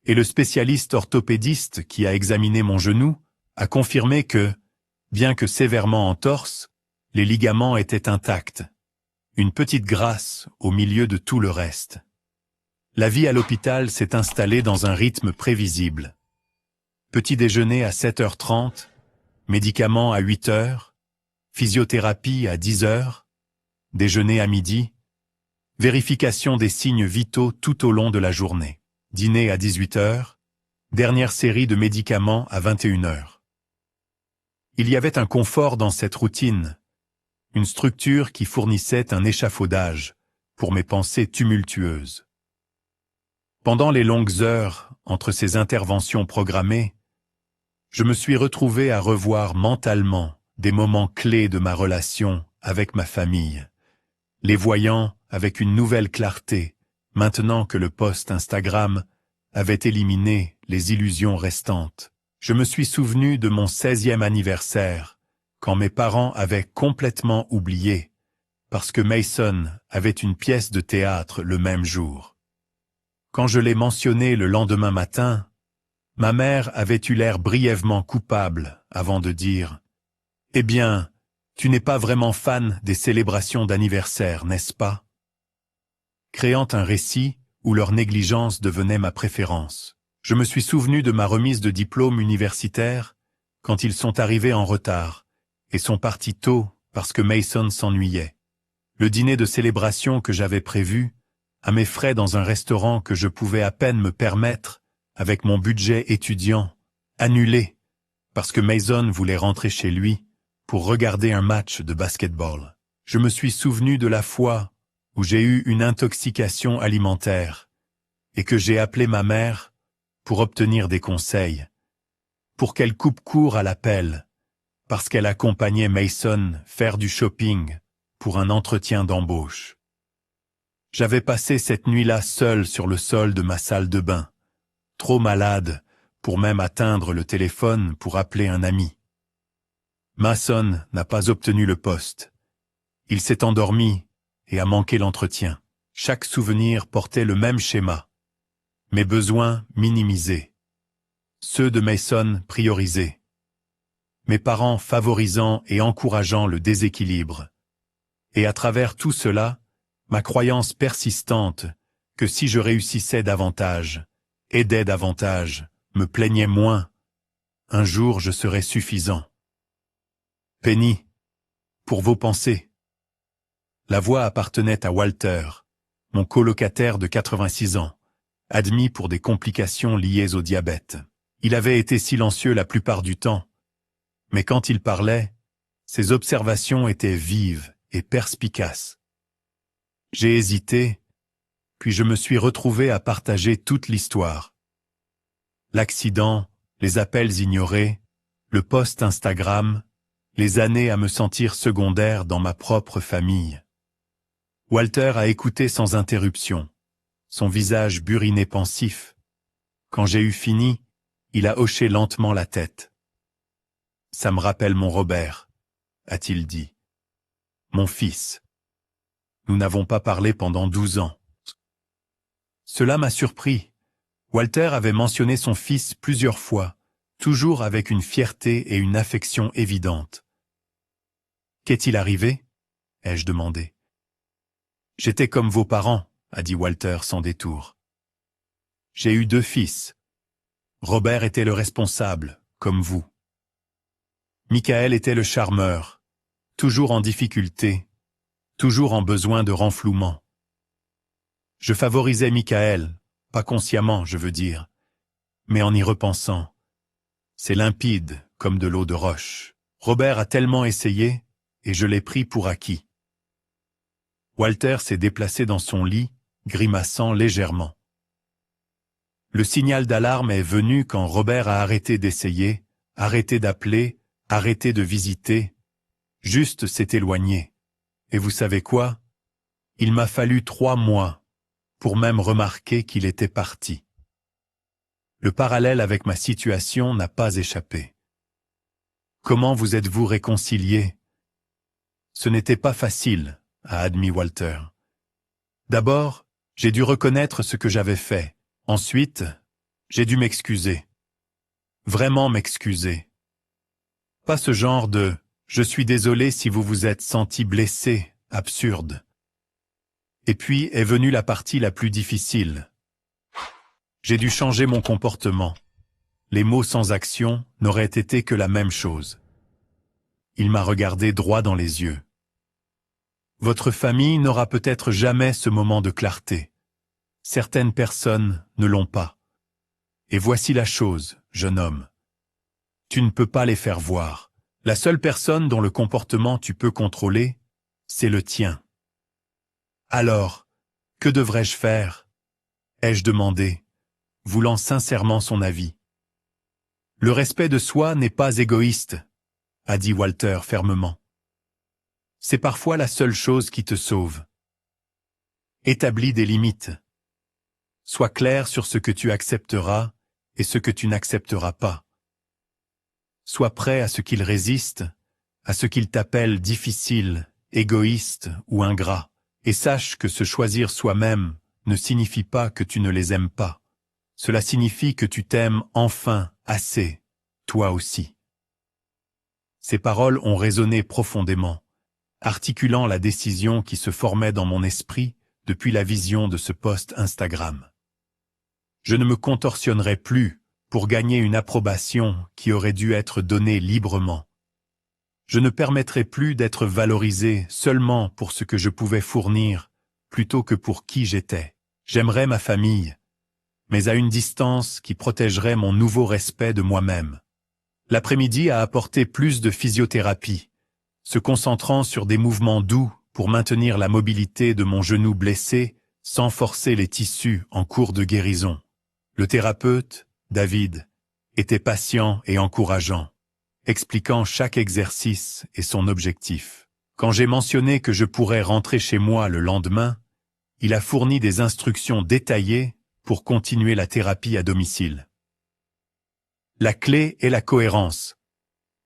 Speaker 1: et le spécialiste orthopédiste qui a examiné mon genou a confirmé que, bien que sévèrement entorse, les ligaments étaient intacts. Une petite grâce au milieu de tout le reste. La vie à l'hôpital s'est installée dans un rythme prévisible. Petit déjeuner à 7h30, médicaments à 8h, physiothérapie à 10h, déjeuner à midi, vérification des signes vitaux tout au long de la journée, dîner à 18h, dernière série de médicaments à 21h. Il y avait un confort dans cette routine, une structure qui fournissait un échafaudage pour mes pensées tumultueuses. Pendant les longues heures entre ces interventions programmées, je me suis retrouvé à revoir mentalement des moments clés de ma relation avec ma famille, les voyant avec une nouvelle clarté, maintenant que le post Instagram avait éliminé les illusions restantes. Je me suis souvenu de mon 16e anniversaire, quand mes parents avaient complètement oublié, parce que Mason avait une pièce de théâtre le même jour. Quand je l'ai mentionné le lendemain matin, ma mère avait eu l'air brièvement coupable avant de dire « Eh bien, tu n'es pas vraiment fan des célébrations d'anniversaire, n'est-ce pas ?» créant un récit où leur négligence devenait ma préférence. Je me suis souvenu de ma remise de diplôme universitaire quand ils sont arrivés en retard et sont partis tôt parce que Mason s'ennuyait. Le dîner de célébration que j'avais prévu, à mes frais dans un restaurant que je pouvais à peine me permettre avec mon budget étudiant, annulé parce que Mason voulait rentrer chez lui pour regarder un match de basketball. Je me suis souvenu de la fois où j'ai eu une intoxication alimentaire et que j'ai appelé ma mère pour obtenir des conseils, pour qu'elle coupe court à l'appel, parce qu'elle accompagnait Mason faire du shopping pour un entretien d'embauche. J'avais passé cette nuit-là seul sur le sol de ma salle de bain, trop malade pour même atteindre le téléphone pour appeler un ami. Mason n'a pas obtenu le poste. Il s'est endormi et a manqué l'entretien. Chaque souvenir portait le même schéma. Mes besoins minimisés. Ceux de Mason priorisés. Mes parents favorisant et encourageant le déséquilibre. Et à travers tout cela, ma croyance persistante que si je réussissais davantage, aidais davantage, me plaignais moins, un jour je serais suffisant. Penny, pour vos pensées. La voix appartenait à Walter, mon colocataire de 86 ans, admis pour des complications liées au diabète. Il avait été silencieux la plupart du temps, mais quand il parlait, ses observations étaient vives et perspicaces. J'ai hésité, puis je me suis retrouvé à partager toute l'histoire. L'accident, les appels ignorés, le post Instagram, les années à me sentir secondaire dans ma propre famille. Walter a écouté sans interruption, son visage buriné pensif. Quand j'ai eu fini, il a hoché lentement la tête. « Ça me rappelle mon Robert », a-t-il dit. « Mon fils. Nous n'avons pas parlé pendant 12 ans. » Cela m'a surpris. Walter avait mentionné son fils plusieurs fois, toujours avec une fierté et une affection évidente. « Qu'est-il arrivé ?» ai-je demandé. « J'étais comme vos parents, » a dit Walter sans détour. « J'ai eu 2 fils. Robert était le responsable, comme vous. Michael était le charmeur, toujours en difficulté, toujours en besoin de renflouement. Je favorisais Michael, pas consciemment, je veux dire, mais en y repensant. C'est limpide, comme de l'eau de roche. Robert a tellement essayé, et je l'ai pris pour acquis. » Walter s'est déplacé dans son lit, grimaçant légèrement. Le signal d'alarme est venu quand Robert a arrêté d'essayer, arrêté d'appeler, arrêté de visiter, juste s'est éloigné. Et vous savez quoi? Il m'a fallu 3 mois pour même remarquer qu'il était parti. Le parallèle avec ma situation n'a pas échappé. Comment vous êtes-vous réconciliés? Ce n'était pas facile, a admis Walter. D'abord, j'ai dû reconnaître ce que j'avais fait. Ensuite, j'ai dû m'excuser. Vraiment m'excuser. Pas ce genre de « je suis désolé si vous vous êtes senti blessé » absurde. Et puis est venue la partie la plus difficile. J'ai dû changer mon comportement. Les mots sans action n'auraient été que la même chose. Il m'a regardé droit dans les yeux. Votre famille n'aura peut-être jamais ce moment de clarté. Certaines personnes ne l'ont pas. Et voici la chose, jeune homme. Tu ne peux pas les faire voir. La seule personne dont le comportement tu peux contrôler, c'est le tien. Alors, que devrais-je faire? Ai-je demandé, voulant sincèrement son avis. Le respect de soi n'est pas égoïste, a dit Walter fermement. C'est parfois la seule chose qui te sauve. Établis des limites. Sois clair sur ce que tu accepteras et ce que tu n'accepteras pas. Sois prêt à ce qu'il résiste, à ce qu'il t'appelle difficile, égoïste ou ingrat, et sache que se choisir soi-même ne signifie pas que tu ne les aimes pas. Cela signifie que tu t'aimes enfin assez, toi aussi. Ces paroles ont résonné profondément, articulant la décision qui se formait dans mon esprit depuis la vision de ce post Instagram. Je ne me contorsionnerai plus pour gagner une approbation qui aurait dû être donnée librement. Je ne permettrai plus d'être valorisé seulement pour ce que je pouvais fournir, plutôt que pour qui j'étais. J'aimerais ma famille, mais à une distance qui protégerait mon nouveau respect de moi-même. L'après-midi a apporté plus de physiothérapie, se concentrant sur des mouvements doux pour maintenir la mobilité de mon genou blessé sans forcer les tissus en cours de guérison. Le thérapeute, David, était patient et encourageant, expliquant chaque exercice et son objectif. Quand j'ai mentionné que je pourrais rentrer chez moi le lendemain, il a fourni des instructions détaillées pour continuer la thérapie à domicile. La clé est la cohérence,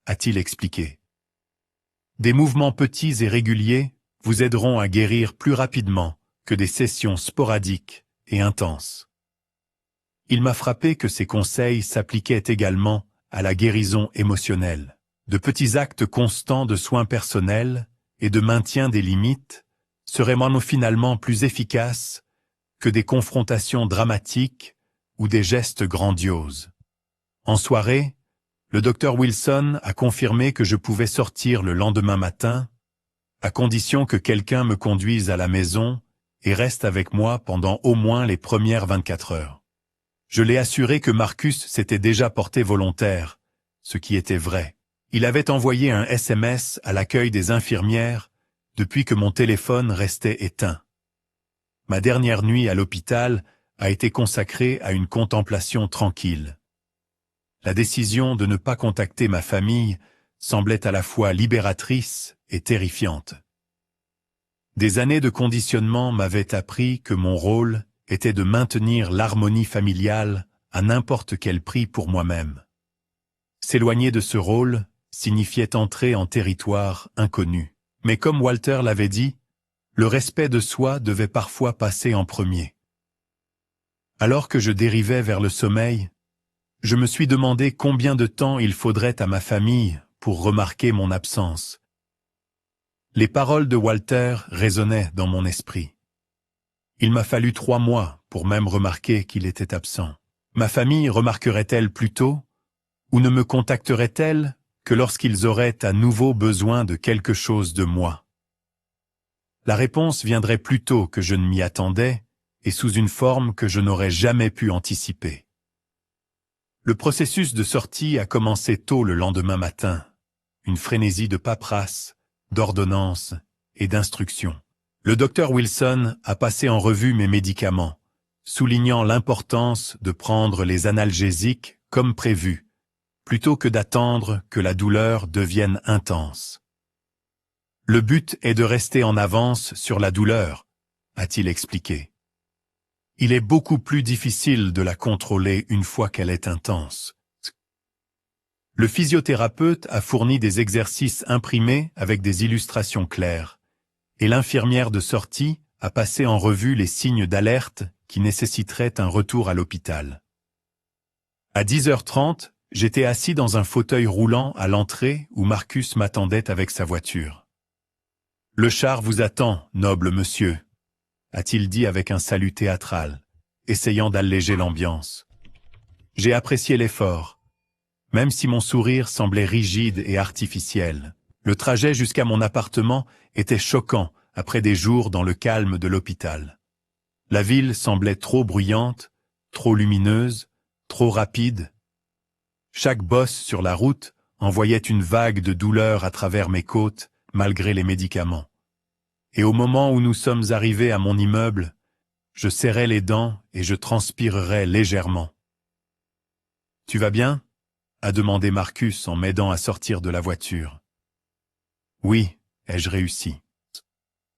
Speaker 1: a-t-il expliqué. Des mouvements petits et réguliers vous aideront à guérir plus rapidement que des sessions sporadiques et intenses. Il m'a frappé que ces conseils s'appliquaient également à la guérison émotionnelle. De petits actes constants de soins personnels et de maintien des limites seraient finalement plus efficaces que des confrontations dramatiques ou des gestes grandioses. En soirée, le docteur Wilson a confirmé que je pouvais sortir le lendemain matin, à condition que quelqu'un me conduise à la maison et reste avec moi pendant au moins les premières 24 heures. Je l'ai assuré que Marcus s'était déjà porté volontaire, ce qui était vrai. Il avait envoyé un SMS à l'accueil des infirmières depuis que mon téléphone restait éteint. Ma dernière nuit à l'hôpital a été consacrée à une contemplation tranquille. La décision de ne pas contacter ma famille semblait à la fois libératrice et terrifiante. Des années de conditionnement m'avaient appris que mon rôle était de maintenir l'harmonie familiale à n'importe quel prix pour moi-même. S'éloigner de ce rôle signifiait entrer en territoire inconnu. Mais comme Walter l'avait dit, le respect de soi devait parfois passer en premier. Alors que je dérivais vers le sommeil, je me suis demandé combien de temps il faudrait à ma famille pour remarquer mon absence. Les paroles de Walter résonnaient dans mon esprit. Il m'a fallu 3 mois pour même remarquer qu'il était absent. Ma famille remarquerait-elle plus tôt, ou ne me contacterait-elle que lorsqu'ils auraient à nouveau besoin de quelque chose de moi? La réponse viendrait plus tôt que je ne m'y attendais et sous une forme que je n'aurais jamais pu anticiper. Le processus de sortie a commencé tôt le lendemain matin, une frénésie de paperasse, d'ordonnances et d'instructions. Le docteur Wilson a passé en revue mes médicaments, soulignant l'importance de prendre les analgésiques comme prévu, plutôt que d'attendre que la douleur devienne intense. Le but est de rester en avance sur la douleur, a-t-il expliqué. Il est beaucoup plus difficile de la contrôler une fois qu'elle est intense. Le physiothérapeute a fourni des exercices imprimés avec des illustrations claires, et l'infirmière de sortie a passé en revue les signes d'alerte qui nécessiteraient un retour à l'hôpital. À 10h30, j'étais assis dans un fauteuil roulant à l'entrée où Marcus m'attendait avec sa voiture. « Le char vous attend, noble monsieur », a-t-il dit avec un salut théâtral, essayant d'alléger l'ambiance. J'ai apprécié l'effort, même si mon sourire semblait rigide et artificiel. Le trajet jusqu'à mon appartement était choquant après des jours dans le calme de l'hôpital. La ville semblait trop bruyante, trop lumineuse, trop rapide. Chaque bosse sur la route envoyait une vague de douleur à travers mes côtes, malgré les médicaments. Et au moment où nous sommes arrivés à mon immeuble, je serrais les dents et je transpirerais légèrement. « Tu vas bien ?» a demandé Marcus en m'aidant à sortir de la voiture. « Oui, ai-je réussi.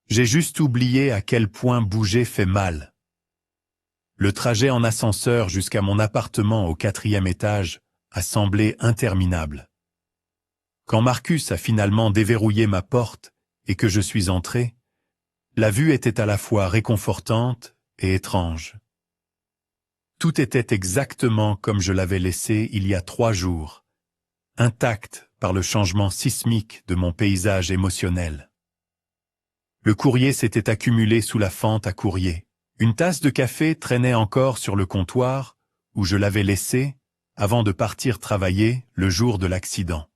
Speaker 1: J'ai juste oublié à quel point bouger fait mal. » Le trajet en ascenseur jusqu'à mon appartement au 4e étage a semblé interminable. Quand Marcus a finalement déverrouillé ma porte et que je suis entré, la vue était à la fois réconfortante et étrange. Tout était exactement comme je l'avais laissé il y a 3 jours, intact par le changement sismique de mon paysage émotionnel. Le courrier s'était accumulé sous la fente à courrier. Une tasse de café traînait encore sur le comptoir où je l'avais laissée avant de partir travailler le jour de l'accident.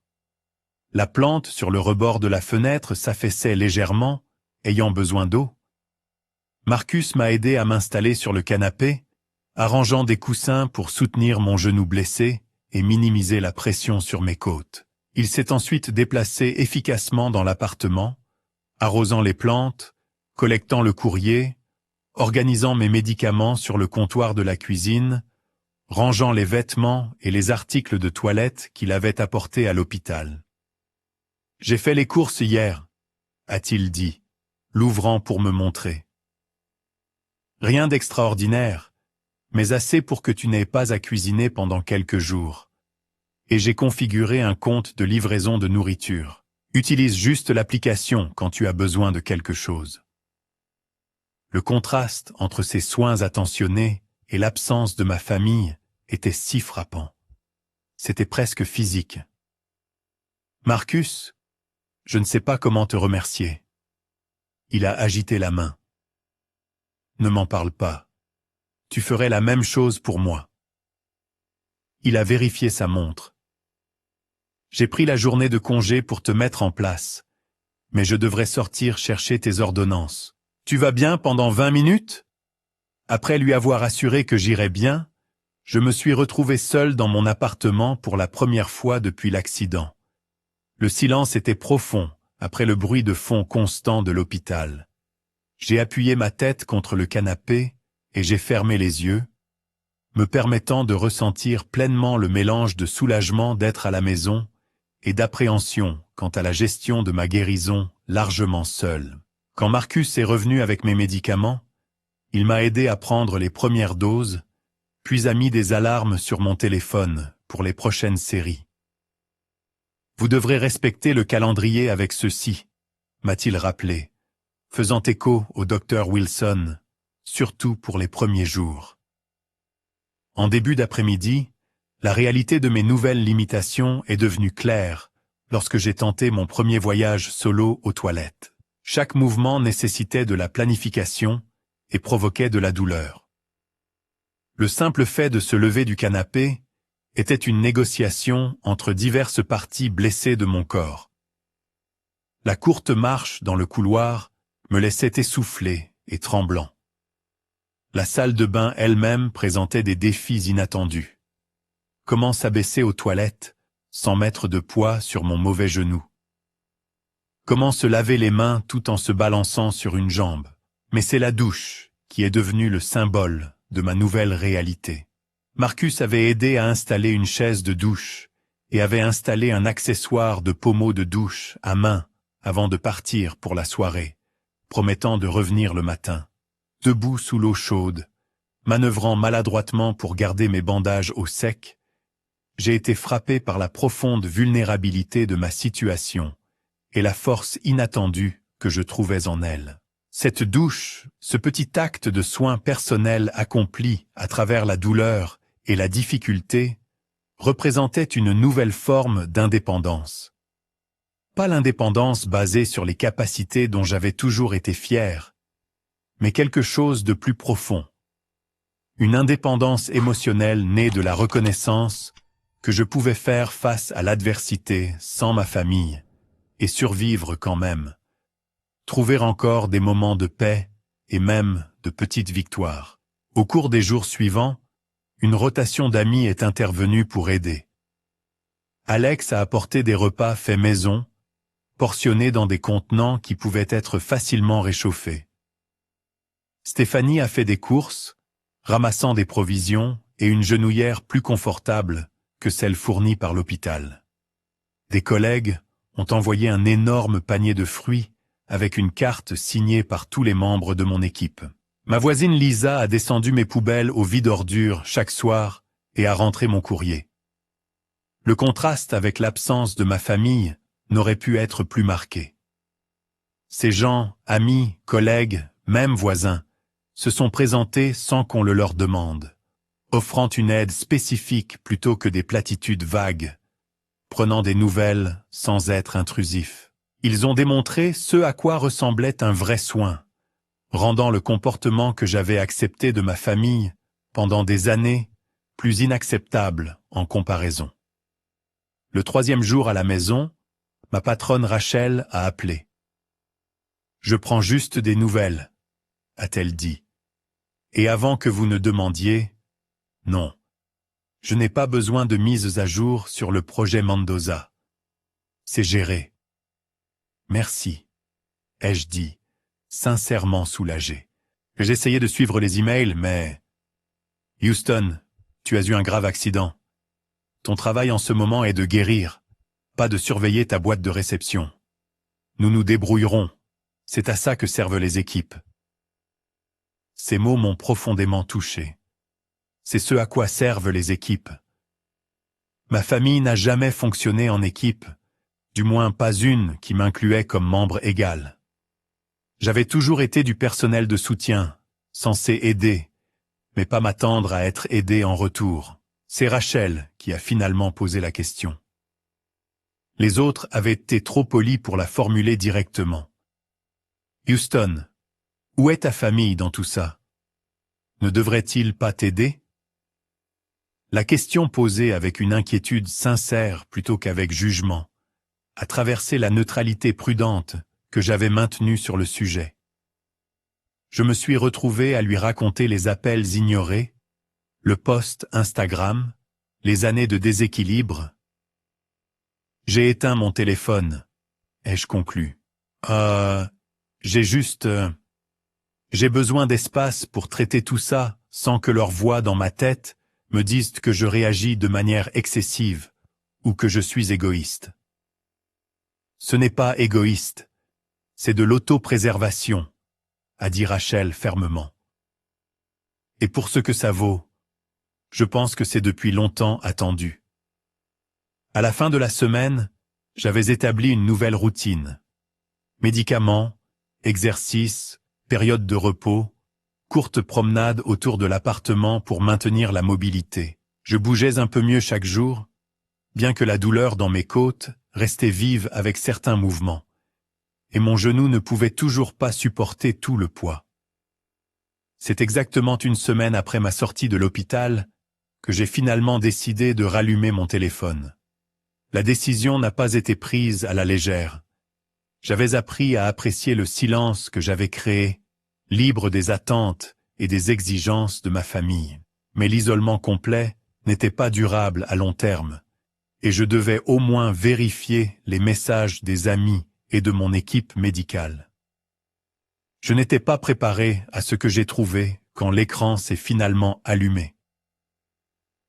Speaker 1: La plante sur le rebord de la fenêtre s'affaissait légèrement, ayant besoin d'eau. Marcus m'a aidé à m'installer sur le canapé, arrangeant des coussins pour soutenir mon genou blessé et minimiser la pression sur mes côtes. Il s'est ensuite déplacé efficacement dans l'appartement, arrosant les plantes, collectant le courrier, organisant mes médicaments sur le comptoir de la cuisine, rangeant les vêtements et les articles de toilette qu'il avait apportés à l'hôpital. « J'ai fait les courses hier », a-t-il dit, l'ouvrant pour me montrer. « Rien d'extraordinaire, mais assez pour que tu n'aies pas à cuisiner pendant quelques jours. Et j'ai configuré un compte de livraison de nourriture. Utilise juste l'application quand tu as besoin de quelque chose. » Le contraste entre ces soins attentionnés et l'absence de ma famille était si frappant. C'était presque physique. « Marcus, je ne sais pas comment te remercier. » Il a agité la main. « Ne m'en parle pas. Tu ferais la même chose pour moi. » Il a vérifié sa montre. « J'ai pris la journée de congé pour te mettre en place, mais je devrais sortir chercher tes ordonnances. Tu vas bien pendant 20 minutes ?» Après lui avoir assuré que j'irais bien, je me suis retrouvé seul dans mon appartement pour la première fois depuis l'accident. Le silence était profond après le bruit de fond constant de l'hôpital. J'ai appuyé ma tête contre le canapé et j'ai fermé les yeux, me permettant de ressentir pleinement le mélange de soulagement d'être à la maison et d'appréhension quant à la gestion de ma guérison largement seule. Quand Marcus est revenu avec mes médicaments, il m'a aidé à prendre les premières doses, puis a mis des alarmes sur mon téléphone pour les prochaines séries. « Vous devrez respecter le calendrier avec ceci », m'a-t-il rappelé, faisant écho au docteur Wilson, surtout pour les premiers jours. En début d'après-midi, la réalité de mes nouvelles limitations est devenue claire lorsque j'ai tenté mon premier voyage solo aux toilettes. Chaque mouvement nécessitait de la planification et provoquait de la douleur. Le simple fait de se lever du canapé était une négociation entre diverses parties blessées de mon corps. La courte marche dans le couloir me laissait essoufflé et tremblant. La salle de bain elle-même présentait des défis inattendus. Comment s'abaisser aux toilettes sans mettre de poids sur mon mauvais genou? Comment se laver les mains tout en se balançant sur une jambe? Mais c'est la douche qui est devenue le symbole de ma nouvelle réalité. Marcus avait aidé à installer une chaise de douche et avait installé un accessoire de pommeau de douche à main avant de partir pour la soirée, promettant de revenir le matin. Debout sous l'eau chaude, manœuvrant maladroitement pour garder mes bandages au sec, j'ai été frappé par la profonde vulnérabilité de ma situation et la force inattendue que je trouvais en elle. Cette douche, ce petit acte de soin personnel accompli à travers la douleur et la difficulté, représentait une nouvelle forme d'indépendance. Pas l'indépendance basée sur les capacités dont j'avais toujours été fier, mais quelque chose de plus profond. Une indépendance émotionnelle née de la reconnaissance que je pouvais faire face à l'adversité sans ma famille et survivre quand même. Trouver encore des moments de paix et même de petites victoires. Au cours des jours suivants, une rotation d'amis est intervenue pour aider. Alex a apporté des repas faits maison, portionnés dans des contenants qui pouvaient être facilement réchauffés. Stéphanie a fait des courses, ramassant des provisions et une genouillère plus confortable que celle fournie par l'hôpital. Des collègues ont envoyé un énorme panier de fruits avec une carte signée par tous les membres de mon équipe. Ma voisine Lisa a descendu mes poubelles au vide-ordures chaque soir et a rentré mon courrier. Le contraste avec l'absence de ma famille n'aurait pu être plus marqué. Ces gens, amis, collègues, même voisins, se sont présentés sans qu'on le leur demande, offrant une aide spécifique plutôt que des platitudes vagues, prenant des nouvelles sans être intrusifs. Ils ont démontré ce à quoi ressemblait un vrai soin, rendant le comportement que j'avais accepté de ma famille pendant des années plus inacceptable en comparaison. Le 3e jour à la maison, ma patronne Rachel a appelé. « Je prends juste des nouvelles », a-t-elle dit. « Et avant que vous ne demandiez, non, je n'ai pas besoin de mises à jour sur le projet Mendoza. C'est géré. » « Merci, » ai-je dit, sincèrement soulagé. J'essayais de suivre les emails, mais... « Houston, tu as eu un grave accident. Ton travail en ce moment est de guérir, pas de surveiller ta boîte de réception. Nous nous débrouillerons. C'est à ça que servent les équipes. » Ces mots m'ont profondément touché. C'est ce à quoi servent les équipes. Ma famille n'a jamais fonctionné en équipe, du moins pas une qui m'incluait comme membre égal. J'avais toujours été du personnel de soutien, censé aider, mais pas m'attendre à être aidé en retour. C'est Rachel qui a finalement posé la question. Les autres avaient été trop polis pour la formuler directement. « Houston, où est ta famille dans tout ça? Ne devrait-il pas t'aider ?» La question posée avec une inquiétude sincère plutôt qu'avec jugement a traversé la neutralité prudente que j'avais maintenue sur le sujet. Je me suis retrouvé à lui raconter les appels ignorés, le post Instagram, les années de déséquilibre. « J'ai éteint mon téléphone », ai-je conclu. J'ai besoin d'espace pour traiter tout ça sans que leur voix dans ma tête me dise que je réagis de manière excessive ou que je suis égoïste. Ce n'est pas égoïste, c'est de l'autopréservation, a dit Rachel fermement. Et pour ce que ça vaut, je pense que c'est depuis longtemps attendu. À la fin de la semaine, j'avais établi une nouvelle routine. Médicaments, exercices, période de repos, courtes promenades autour de l'appartement pour maintenir la mobilité. Je bougeais un peu mieux chaque jour, bien que la douleur dans mes côtes restait vive avec certains mouvements, et mon genou ne pouvait toujours pas supporter tout le poids. C'est exactement une semaine après ma sortie de l'hôpital que j'ai finalement décidé de rallumer mon téléphone. La décision n'a pas été prise à la légère. J'avais appris à apprécier le silence que j'avais créé, libre des attentes et des exigences de ma famille. Mais l'isolement complet n'était pas durable à long terme, et je devais au moins vérifier les messages des amis et de mon équipe médicale. Je n'étais pas préparé à ce que j'ai trouvé quand l'écran s'est finalement allumé.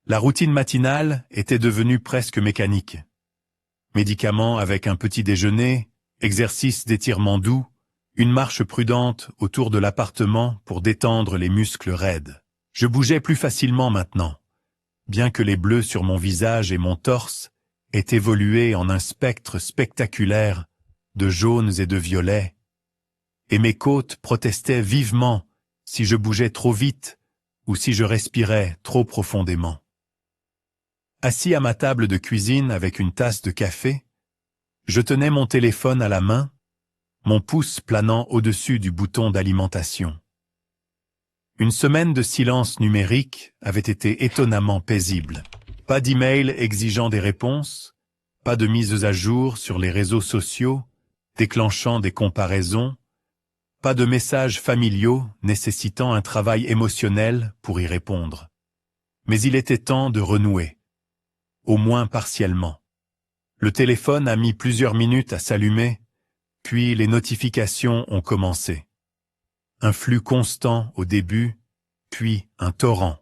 Speaker 1: La routine matinale était devenue presque mécanique. Médicaments avec un petit déjeuner, exercices d'étirement doux, une marche prudente autour de l'appartement pour détendre les muscles raides. Je bougeais plus facilement maintenant, bien que les bleus sur mon visage et mon torse aient évolué en un spectre spectaculaire de jaunes et de violets, et mes côtes protestaient vivement si je bougeais trop vite ou si je respirais trop profondément. Assis à ma table de cuisine avec une tasse de café, je tenais mon téléphone à la main, mon pouce planant au-dessus du bouton d'alimentation. Une semaine de silence numérique avait été étonnamment paisible. Pas d'email exigeant des réponses, pas de mises à jour sur les réseaux sociaux, déclenchant des comparaisons, pas de messages familiaux nécessitant un travail émotionnel pour y répondre. Mais il était temps de renouer, au moins partiellement. Le téléphone a mis plusieurs minutes à s'allumer, puis les notifications ont commencé. Un flux constant au début, puis un torrent.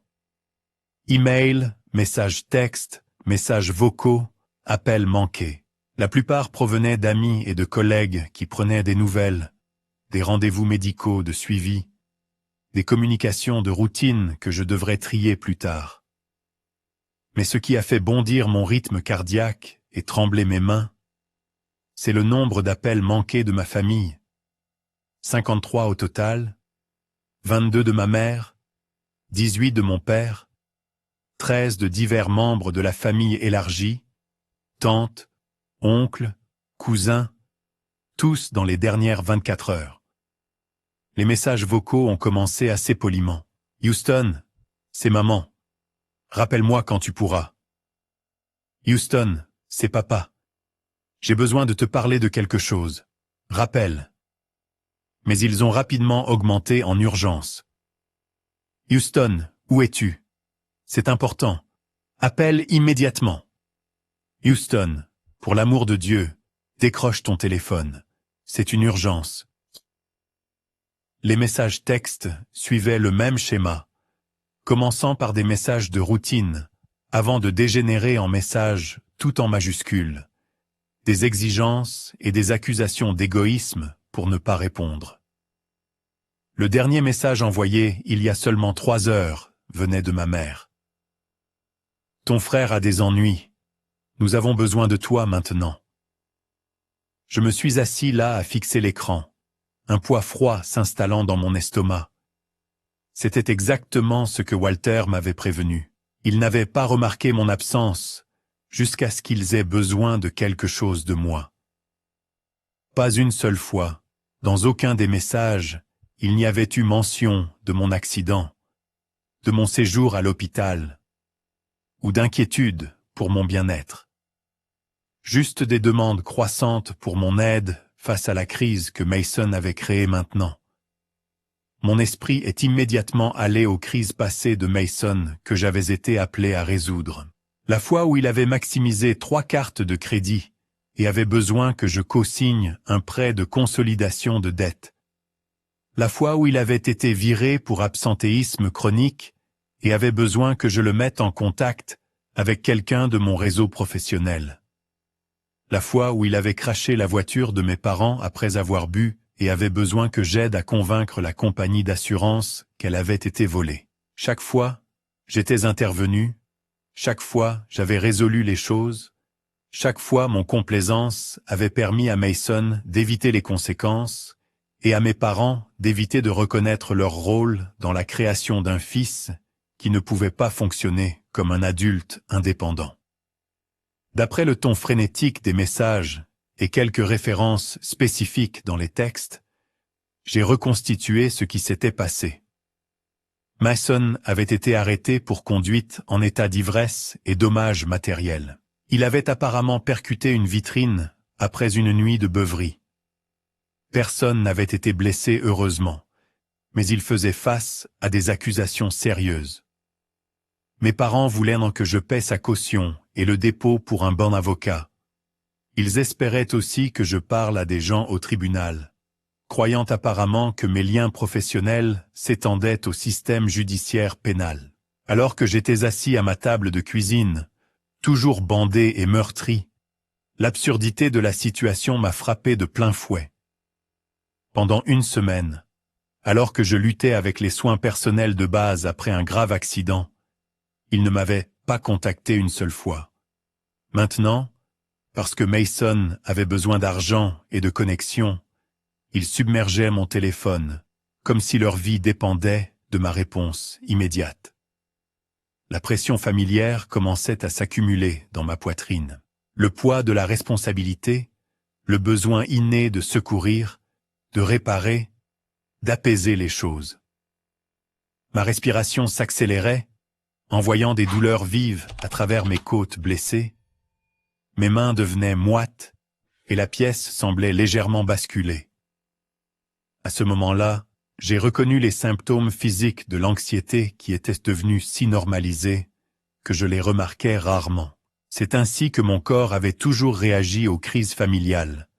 Speaker 1: Email, messages textes, messages vocaux, appels manqués. La plupart provenaient d'amis et de collègues qui prenaient des nouvelles, des rendez-vous médicaux de suivi, des communications de routine que je devrais trier plus tard. Mais ce qui a fait bondir mon rythme cardiaque et trembler mes mains, c'est le nombre d'appels manqués de ma famille. 53 au total, 22 de ma mère, 18 de mon père, 13 de divers membres de la famille élargie, tantes, oncles, cousins, tous dans les dernières 24 heures. Les messages vocaux ont commencé assez poliment. « Houston, c'est maman. Rappelle-moi quand tu pourras. »« Houston, c'est papa. J'ai besoin de te parler de quelque chose. Rappelle. » Mais ils ont rapidement augmenté en urgence. « Houston, où es-tu? C'est important. Appelle immédiatement. »« Houston, pour l'amour de Dieu, décroche ton téléphone. C'est une urgence. » Les messages textes suivaient le même schéma, commençant par des messages de routine, avant de dégénérer en messages tout en majuscules, des exigences et des accusations d'égoïsme pour ne pas répondre. Le dernier message envoyé il y a seulement 3 heures venait de ma mère. « Ton frère a des ennuis. Nous avons besoin de toi maintenant. » Je me suis assis là à fixer l'écran, un poids froid s'installant dans mon estomac. C'était exactement ce que Walter m'avait prévenu. Ils n'avaient pas remarqué mon absence, jusqu'à ce qu'ils aient besoin de quelque chose de moi. Pas une seule fois, dans aucun des messages, il n'y avait eu mention de mon accident, de mon séjour à l'hôpital, ou d'inquiétude pour mon bien-être. Juste des demandes croissantes pour mon aide face à la crise que Mason avait créée maintenant. Mon esprit est immédiatement allé aux crises passées de Mason que j'avais été appelé à résoudre. La fois où il avait maximisé 3 cartes de crédit et avait besoin que je co-signe un prêt de consolidation de dette. La fois où il avait été viré pour absentéisme chronique et avait besoin que je le mette en contact avec quelqu'un de mon réseau professionnel. La fois où il avait crashé la voiture de mes parents après avoir bu et avait besoin que j'aide à convaincre la compagnie d'assurance qu'elle avait été volée. Chaque fois, j'étais intervenu, chaque fois, j'avais résolu les choses, chaque fois, mon complaisance avait permis à Mason d'éviter les conséquences et à mes parents d'éviter de reconnaître leur rôle dans la création d'un fils qui ne pouvait pas fonctionner comme un adulte indépendant. D'après le ton frénétique des messages et quelques références spécifiques dans les textes, j'ai reconstitué ce qui s'était passé. Mason avait été arrêté pour conduite en état d'ivresse et dommages matériels. Il avait apparemment percuté une vitrine après une nuit de beuverie. Personne n'avait été blessé heureusement, mais il faisait face à des accusations sérieuses. Mes parents voulaient que je paie sa caution et le dépôt pour un bon avocat. Ils espéraient aussi que je parle à des gens au tribunal, croyant apparemment que mes liens professionnels s'étendaient au système judiciaire pénal. Alors que j'étais assis à ma table de cuisine, toujours bandé et meurtri, l'absurdité de la situation m'a frappé de plein fouet. Pendant 1 semaine, alors que je luttais avec les soins personnels de base après un grave accident, il ne m'avait pas contacté une seule fois. Maintenant, parce que Mason avait besoin d'argent et de connexion, ils submergeaient mon téléphone, comme si leur vie dépendait de ma réponse immédiate. La pression familière commençait à s'accumuler dans ma poitrine. Le poids de la responsabilité, le besoin inné de secourir, de réparer, d'apaiser les choses. Ma respiration s'accélérait, envoyant des douleurs vives à travers mes côtes blessées. Mes mains devenaient moites et la pièce semblait légèrement basculer. À ce moment-là, j'ai reconnu les symptômes physiques de l'anxiété qui étaient devenus si normalisés que je les remarquais rarement. C'est ainsi que mon corps avait toujours réagi aux crises familiales,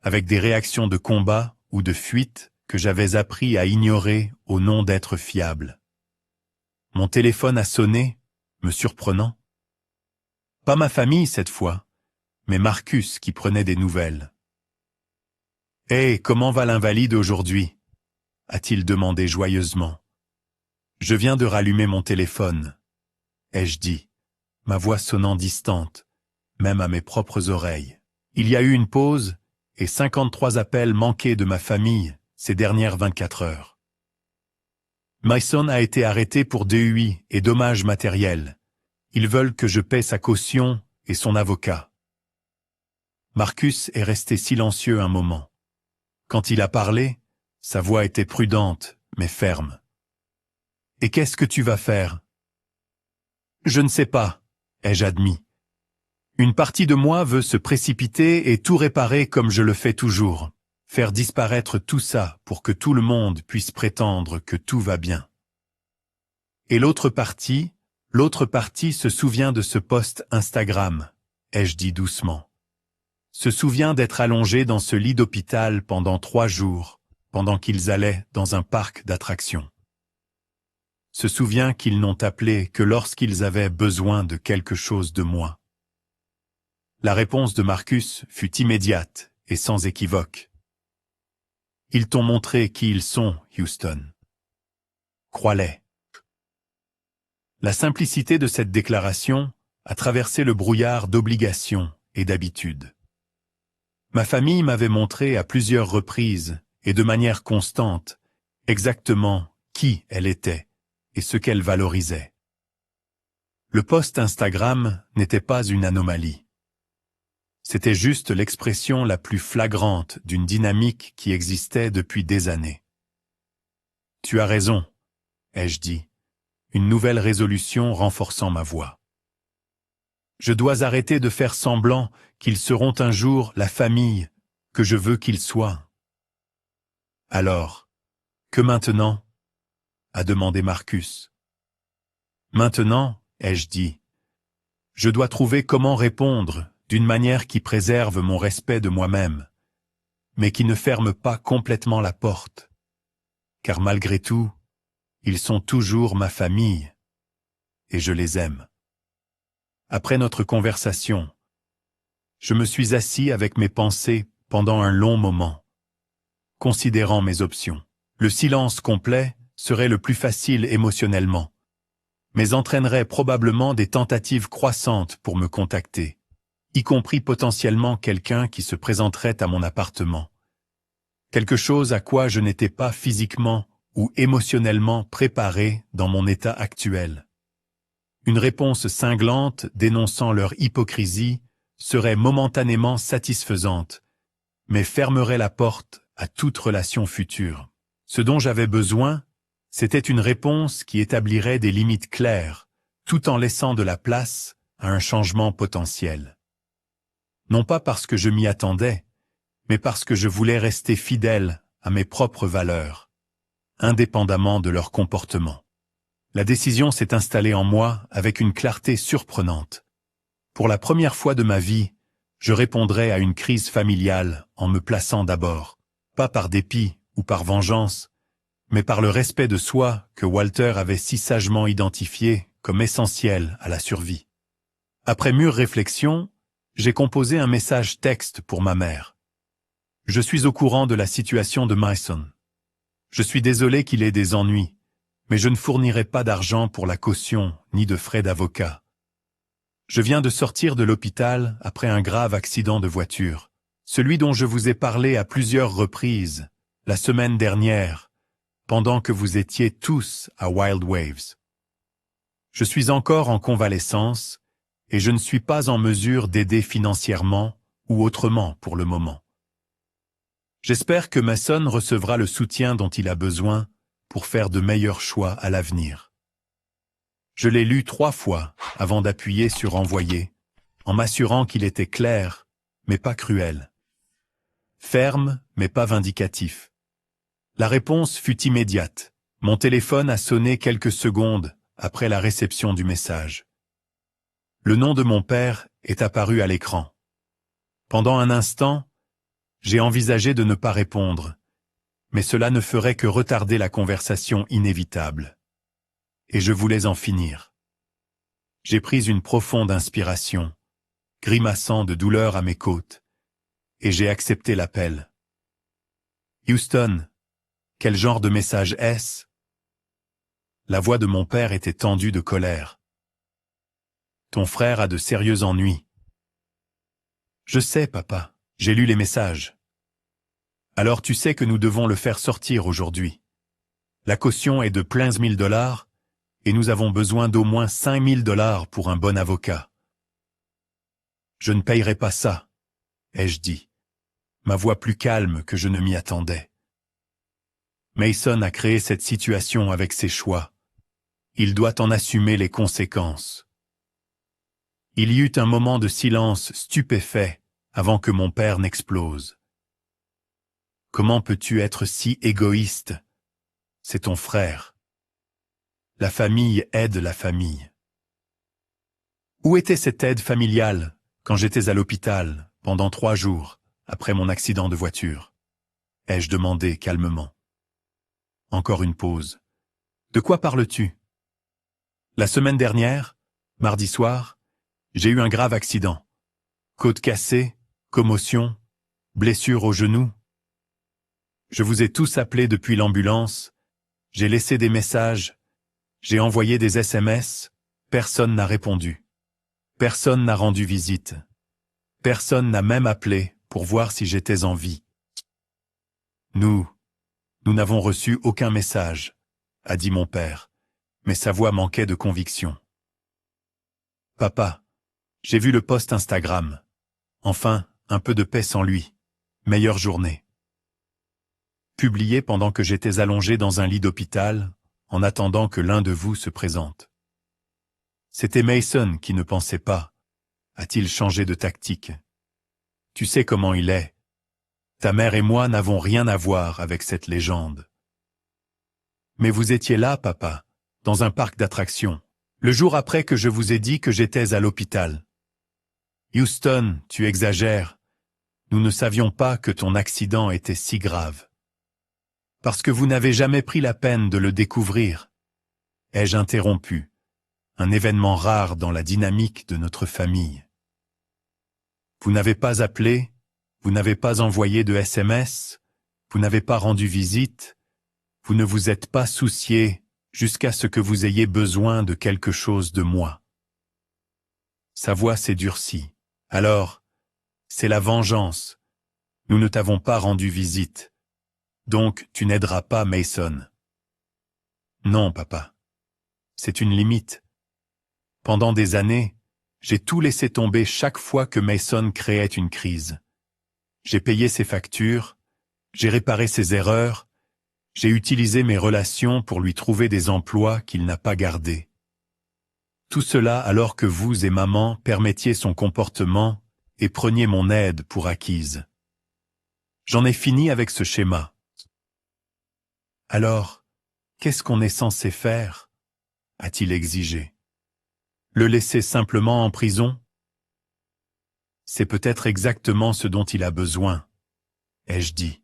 Speaker 1: avec des réactions de combat ou de fuite que j'avais appris à ignorer au nom d'être fiable. Mon téléphone a sonné, me surprenant. Pas ma famille cette fois, mais Marcus qui prenait des nouvelles. « Hé, comment va l'invalide aujourd'hui » a-t-il demandé joyeusement. « Je viens de rallumer mon téléphone, » ai-je dit, ma voix sonnant distante, même à mes propres oreilles. Il y a eu une pause et 53 appels manqués de ma famille ces dernières 24 heures. Mason a été arrêté pour DUI et dommages matériels. Ils veulent que je paie sa caution et son avocat. Marcus est resté silencieux un moment. Quand il a parlé, sa voix était prudente, mais ferme. « Et qu'est-ce que tu vas faire ?»« Je ne sais pas, » ai-je admis. Une partie de moi veut se précipiter et tout réparer comme je le fais toujours. Faire disparaître tout ça pour que tout le monde puisse prétendre que tout va bien. Et l'autre partie se souvient de ce post Instagram, ai-je dit doucement. Se souvient d'être allongé dans ce lit d'hôpital pendant 3 jours, pendant qu'ils allaient dans un parc d'attractions. Se souvient qu'ils n'ont appelé que lorsqu'ils avaient besoin de quelque chose de moi. La réponse de Marcus fut immédiate et sans équivoque. Ils t'ont montré qui ils sont, Houston. Crois-les. La simplicité de cette déclaration a traversé le brouillard d'obligations et d'habitudes. Ma famille m'avait montré à plusieurs reprises et de manière constante exactement qui elle était et ce qu'elle valorisait. Le post Instagram n'était pas une anomalie. C'était juste l'expression la plus flagrante d'une dynamique qui existait depuis des années. « Tu as raison », ai-je dit, une nouvelle résolution renforçant ma voix. Je dois arrêter de faire semblant qu'ils seront un jour la famille que je veux qu'ils soient. Alors, que maintenant ? A demandé Marcus. Maintenant, ai-je dit, je dois trouver comment répondre d'une manière qui préserve mon respect de moi-même, mais qui ne ferme pas complètement la porte, car malgré tout, ils sont toujours ma famille, et je les aime. Après notre conversation, je me suis assis avec mes pensées pendant un long moment, considérant mes options. Le silence complet serait le plus facile émotionnellement, mais entraînerait probablement des tentatives croissantes pour me contacter, y compris potentiellement quelqu'un qui se présenterait à mon appartement. Quelque chose à quoi je n'étais pas physiquement ou émotionnellement préparé dans mon état actuel. Une réponse cinglante dénonçant leur hypocrisie serait momentanément satisfaisante, mais fermerait la porte à toute relation future. Ce dont j'avais besoin, c'était une réponse qui établirait des limites claires, tout en laissant de la place à un changement potentiel. Non pas parce que je m'y attendais, mais parce que je voulais rester fidèle à mes propres valeurs, indépendamment de leur comportement. La décision s'est installée en moi avec une clarté surprenante. Pour la première fois de ma vie, je répondrai à une crise familiale en me plaçant d'abord, pas par dépit ou par vengeance, mais par le respect de soi que Walter avait si sagement identifié comme essentiel à la survie. Après mûre réflexion, j'ai composé un message texte pour ma mère. Je suis au courant de la situation de Mason. Je suis désolé qu'il ait des ennuis, mais je ne fournirai pas d'argent pour la caution ni de frais d'avocat. Je viens de sortir de l'hôpital après un grave accident de voiture, celui dont je vous ai parlé à plusieurs reprises, la semaine dernière, pendant que vous étiez tous à Wild Waves. Je suis encore en convalescence et je ne suis pas en mesure d'aider financièrement ou autrement pour le moment. J'espère que Mason recevra le soutien dont il a besoin pour faire de meilleurs choix à l'avenir. Je l'ai lu 3 fois avant d'appuyer sur envoyer, en m'assurant qu'il était clair, mais pas cruel. Ferme, mais pas vindicatif. La réponse fut immédiate. Mon téléphone a sonné quelques secondes après la réception du message. Le nom de mon père est apparu à l'écran. Pendant un instant, j'ai envisagé de ne pas répondre, mais cela ne ferait que retarder la conversation inévitable. Et je voulais en finir. J'ai pris une profonde inspiration, grimaçant de douleur à mes côtes, et j'ai accepté l'appel. Houston, quel genre de message est-ce? La voix de mon père était tendue de colère. Ton frère a de sérieux ennuis. Je sais, papa, j'ai lu les messages. Alors tu sais que nous devons le faire sortir aujourd'hui. La caution est de plein $15 000 et nous avons besoin d'au moins $5 000 pour un bon avocat. Je ne payerai pas ça, ai-je dit, ma voix plus calme que je ne m'y attendais. Mason a créé cette situation avec ses choix. Il doit en assumer les conséquences. Il y eut un moment de silence stupéfait avant que mon père n'explose. Comment peux-tu être si égoïste? C'est ton frère. La famille aide la famille. Où était cette aide familiale quand j'étais à l'hôpital pendant 3 jours après mon accident de voiture? Ai-je demandé calmement. Encore une pause. De quoi parles-tu? La semaine dernière, mardi soir, j'ai eu un grave accident. Côte cassée, commotion, blessure au genou. Je vous ai tous appelés depuis l'ambulance, j'ai laissé des messages, j'ai envoyé des SMS, personne n'a répondu. Personne n'a rendu visite. Personne n'a même appelé pour voir si j'étais en vie. Nous n'avons reçu aucun message, a dit mon père, mais sa voix manquait de conviction. Papa, j'ai vu le post Instagram. Enfin, un peu de paix sans lui. Meilleure journée. Publié pendant que j'étais allongé dans un lit d'hôpital, en attendant que l'un de vous se présente. C'était Mason qui ne pensait pas. A-t-il changé de tactique? Tu sais comment il est. Ta mère et moi n'avons rien à voir avec cette légende. Mais vous étiez là, papa, dans un parc d'attractions, le jour après que je vous ai dit que j'étais à l'hôpital. Houston, tu exagères. Nous ne savions pas que ton accident était si grave. Parce que vous n'avez jamais pris la peine de le découvrir. Ai-je interrompu, un événement rare dans la dynamique de notre famille. Vous n'avez pas appelé, vous n'avez pas envoyé de SMS, vous n'avez pas rendu visite, vous ne vous êtes pas soucié jusqu'à ce que vous ayez besoin de quelque chose de moi. Sa voix s'est durcie. Alors, c'est la vengeance. Nous ne t'avons pas rendu visite. Donc, tu n'aideras pas Mason. Non, papa. C'est une limite. Pendant des années, j'ai tout laissé tomber chaque fois que Mason créait une crise. J'ai payé ses factures, j'ai réparé ses erreurs, j'ai utilisé mes relations pour lui trouver des emplois qu'il n'a pas gardés. Tout cela alors que vous et maman permettiez son comportement et preniez mon aide pour acquise. J'en ai fini avec ce schéma. Alors, qu'est-ce qu'on est censé faire? A-t-il exigé. Le laisser simplement en prison? C'est peut-être exactement ce dont il a besoin, ai-je dit.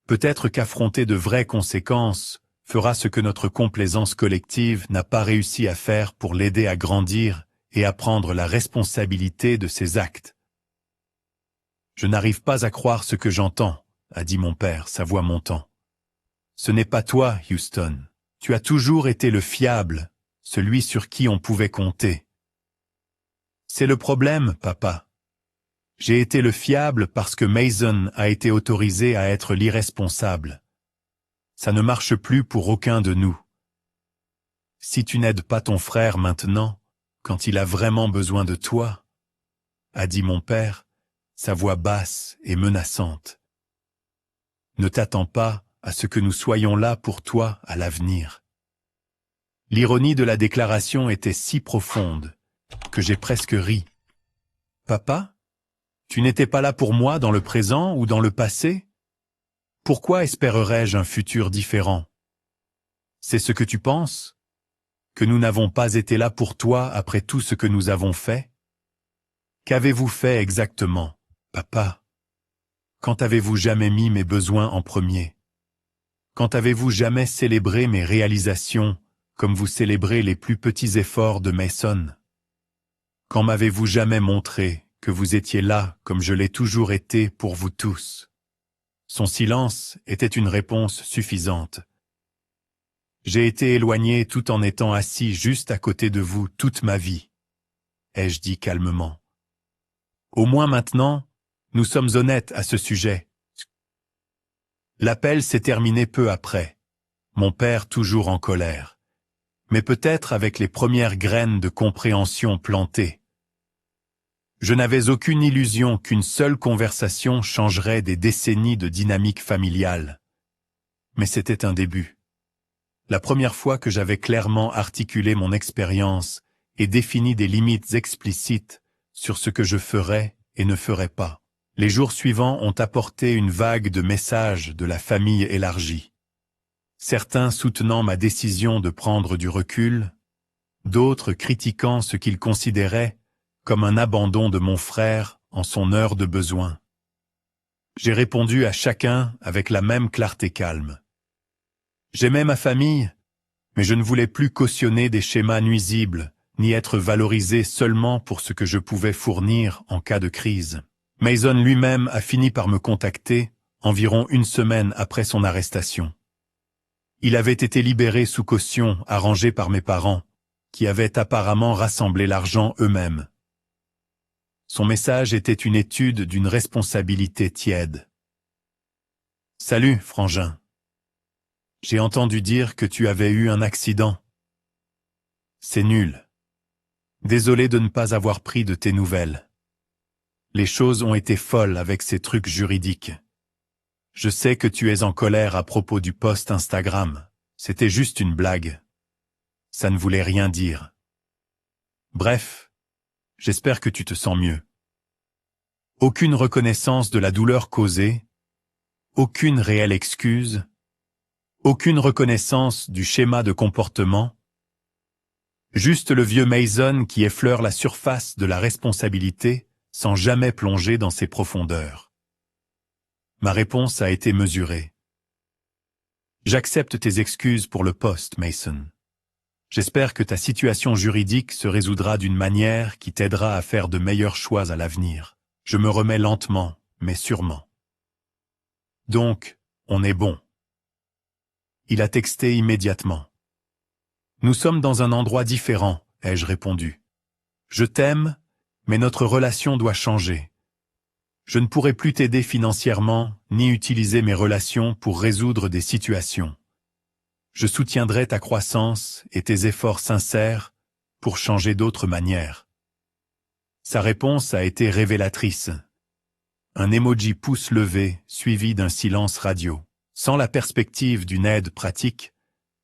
Speaker 1: Peut-être qu'affronter de vraies conséquences fera ce que notre complaisance collective n'a pas réussi à faire pour l'aider à grandir et à prendre la responsabilité de ses actes. Je n'arrive pas à croire ce que j'entends, a dit mon père, sa voix montant. Ce n'est pas toi, Houston. Tu as toujours été le fiable, celui sur qui on pouvait compter. C'est le problème, papa. J'ai été le fiable parce que Mason a été autorisé à être l'irresponsable. Ça ne marche plus pour aucun de nous. Si tu n'aides pas ton frère maintenant, quand il a vraiment besoin de toi, a dit mon père, sa voix basse et menaçante. Ne t'attends pas à ce que nous soyons là pour toi à l'avenir. L'ironie de la déclaration était si profonde que j'ai presque ri. Papa, tu n'étais pas là pour moi dans le présent ou dans le passé? Pourquoi espérerais-je un futur différent? C'est ce que tu penses? Que nous n'avons pas été là pour toi après tout ce que nous avons fait? Qu'avez-vous fait exactement, papa? Quand avez-vous jamais mis mes besoins en premier? Quand avez-vous jamais célébré mes réalisations comme vous célébrez les plus petits efforts de Mason? Quand m'avez-vous jamais montré que vous étiez là comme je l'ai toujours été pour vous tous? Son silence était une réponse suffisante. J'ai été éloigné tout en étant assis juste à côté de vous toute ma vie, ai-je dit calmement. Au moins maintenant, nous sommes honnêtes à ce sujet. L'appel s'est terminé peu après, mon père toujours en colère, mais peut-être avec les premières graines de compréhension plantées. Je n'avais aucune illusion qu'une seule conversation changerait des décennies de dynamique familiale. Mais c'était un début. La première fois que j'avais clairement articulé mon expérience et défini des limites explicites sur ce que je ferais et ne ferais pas. Les jours suivants ont apporté une vague de messages de la famille élargie. Certains soutenant ma décision de prendre du recul, d'autres critiquant ce qu'ils considéraient comme un abandon de mon frère en son heure de besoin. J'ai répondu à chacun avec la même clarté calme. J'aimais ma famille, mais je ne voulais plus cautionner des schémas nuisibles, ni être valorisé seulement pour ce que je pouvais fournir en cas de crise. Mason lui-même a fini par me contacter environ une semaine après son arrestation. Il avait été libéré sous caution arrangée par mes parents, qui avaient apparemment rassemblé l'argent eux-mêmes. Son message était une étude d'une responsabilité tiède. « Salut, frangin. J'ai entendu dire que tu avais eu un accident. C'est nul. Désolé de ne pas avoir pris de tes nouvelles. Les choses ont été folles avec ces trucs juridiques. Je sais que tu es en colère à propos du post Instagram. C'était juste une blague. Ça ne voulait rien dire. Bref, j'espère que tu te sens mieux. Aucune reconnaissance de la douleur causée, aucune réelle excuse, aucune reconnaissance du schéma de comportement, juste le vieux Mason qui effleure la surface de la responsabilité sans jamais plonger dans ses profondeurs. Ma réponse a été mesurée. J'accepte tes excuses pour le post, Mason. J'espère que ta situation juridique se résoudra d'une manière qui t'aidera à faire de meilleurs choix à l'avenir. Je me remets lentement, mais sûrement. Donc, on est bon. Il a texté immédiatement. Nous sommes dans un endroit différent, ai-je répondu. Je t'aime, mais notre relation doit changer. Je ne pourrai plus t'aider financièrement, ni utiliser mes relations pour résoudre des situations. Je soutiendrai ta croissance et tes efforts sincères pour changer d'autres manières. Sa réponse a été révélatrice. Un emoji pouce levé suivi d'un silence radio. Sans la perspective d'une aide pratique,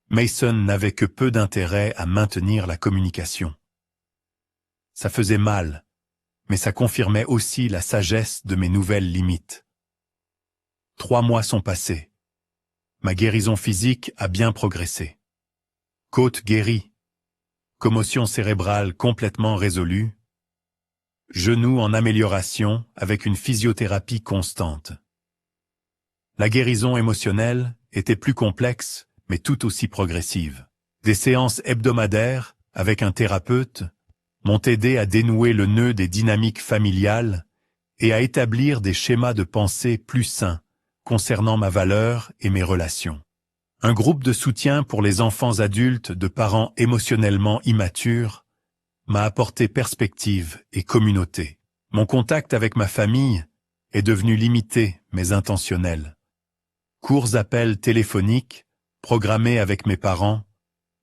Speaker 1: Mason n'avait que peu d'intérêt à maintenir la communication. Ça faisait mal, mais ça confirmait aussi la sagesse de mes nouvelles limites. 3 mois sont passés. Ma guérison physique a bien progressé. Côte guérie, commotion cérébrale complètement résolue, genou en amélioration avec une physiothérapie constante. La guérison émotionnelle était plus complexe, mais tout aussi progressive. Des séances hebdomadaires avec un thérapeute m'ont aidé à dénouer le nœud des dynamiques familiales et à établir des schémas de pensée plus sains concernant ma valeur et mes relations. Un groupe de soutien pour les enfants adultes de parents émotionnellement immatures m'a apporté perspective et communauté. Mon contact avec ma famille est devenu limité mais intentionnel. Courts appels téléphoniques, programmés avec mes parents,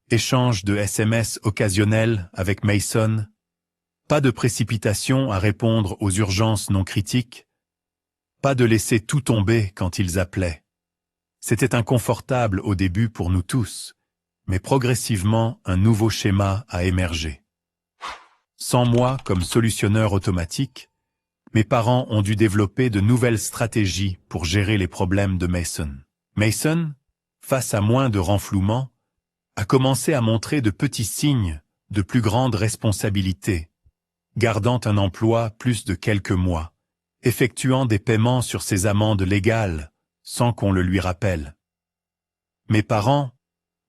Speaker 1: échanges de SMS occasionnels avec Mason, pas de précipitation à répondre aux urgences non critiques, pas de laisser tout tomber quand ils appelaient. C'était inconfortable au début pour nous tous, mais progressivement un nouveau schéma a émergé. Sans moi comme solutionneur automatique, mes parents ont dû développer de nouvelles stratégies pour gérer les problèmes de Mason. Mason, face à moins de renflouement, a commencé à montrer de petits signes de plus grande responsabilité, gardant un emploi plus de quelques mois, effectuant des paiements sur ses amendes légales sans qu'on le lui rappelle. Mes parents,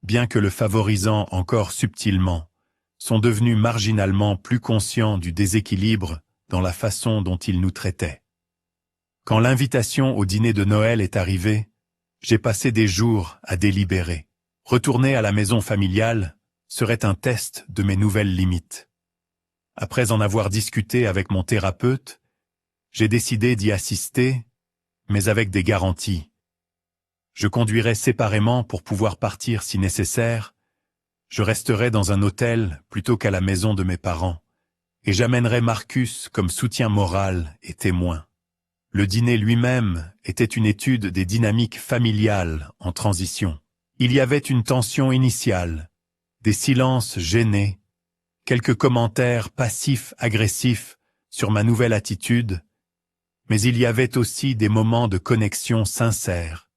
Speaker 1: bien que le favorisant encore subtilement, sont devenus marginalement plus conscients du déséquilibre dans la façon dont ils nous traitaient. Quand l'invitation au dîner de Noël est arrivée, j'ai passé des jours à délibérer. Retourner à la maison familiale serait un test de mes nouvelles limites. Après en avoir discuté avec mon thérapeute, j'ai décidé d'y assister, mais avec des garanties. Je conduirai séparément pour pouvoir partir si nécessaire, je resterai dans un hôtel plutôt qu'à la maison de mes parents, et j'amènerai Marcus comme soutien moral et témoin. Le dîner lui-même était une étude des dynamiques familiales en transition. Il y avait une tension initiale, des silences gênés, quelques commentaires passifs-agressifs sur ma nouvelle attitude, mais il y avait aussi des moments de connexion sincère,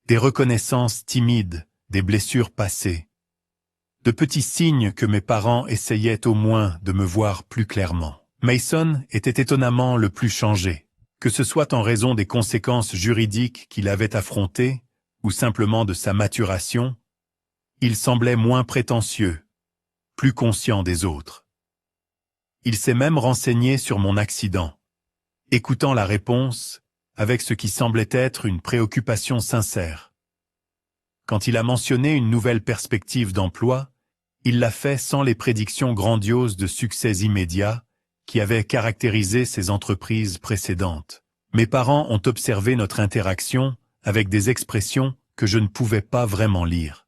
Speaker 1: des reconnaissances timides, des blessures passées, de petits signes que mes parents essayaient au moins de me voir plus clairement. Mason était étonnamment le plus changé, que ce soit en raison des conséquences juridiques qu'il avait affrontées ou simplement de sa maturation, il semblait moins prétentieux, plus conscient des autres. Il s'est même renseigné sur mon accident, écoutant la réponse avec ce qui semblait être une préoccupation sincère. Quand il a mentionné une nouvelle perspective d'emploi, il l'a fait sans les prédictions grandioses de succès immédiat qui avaient caractérisé ses entreprises précédentes. Mes parents ont observé notre interaction avec des expressions que je ne pouvais pas vraiment lire.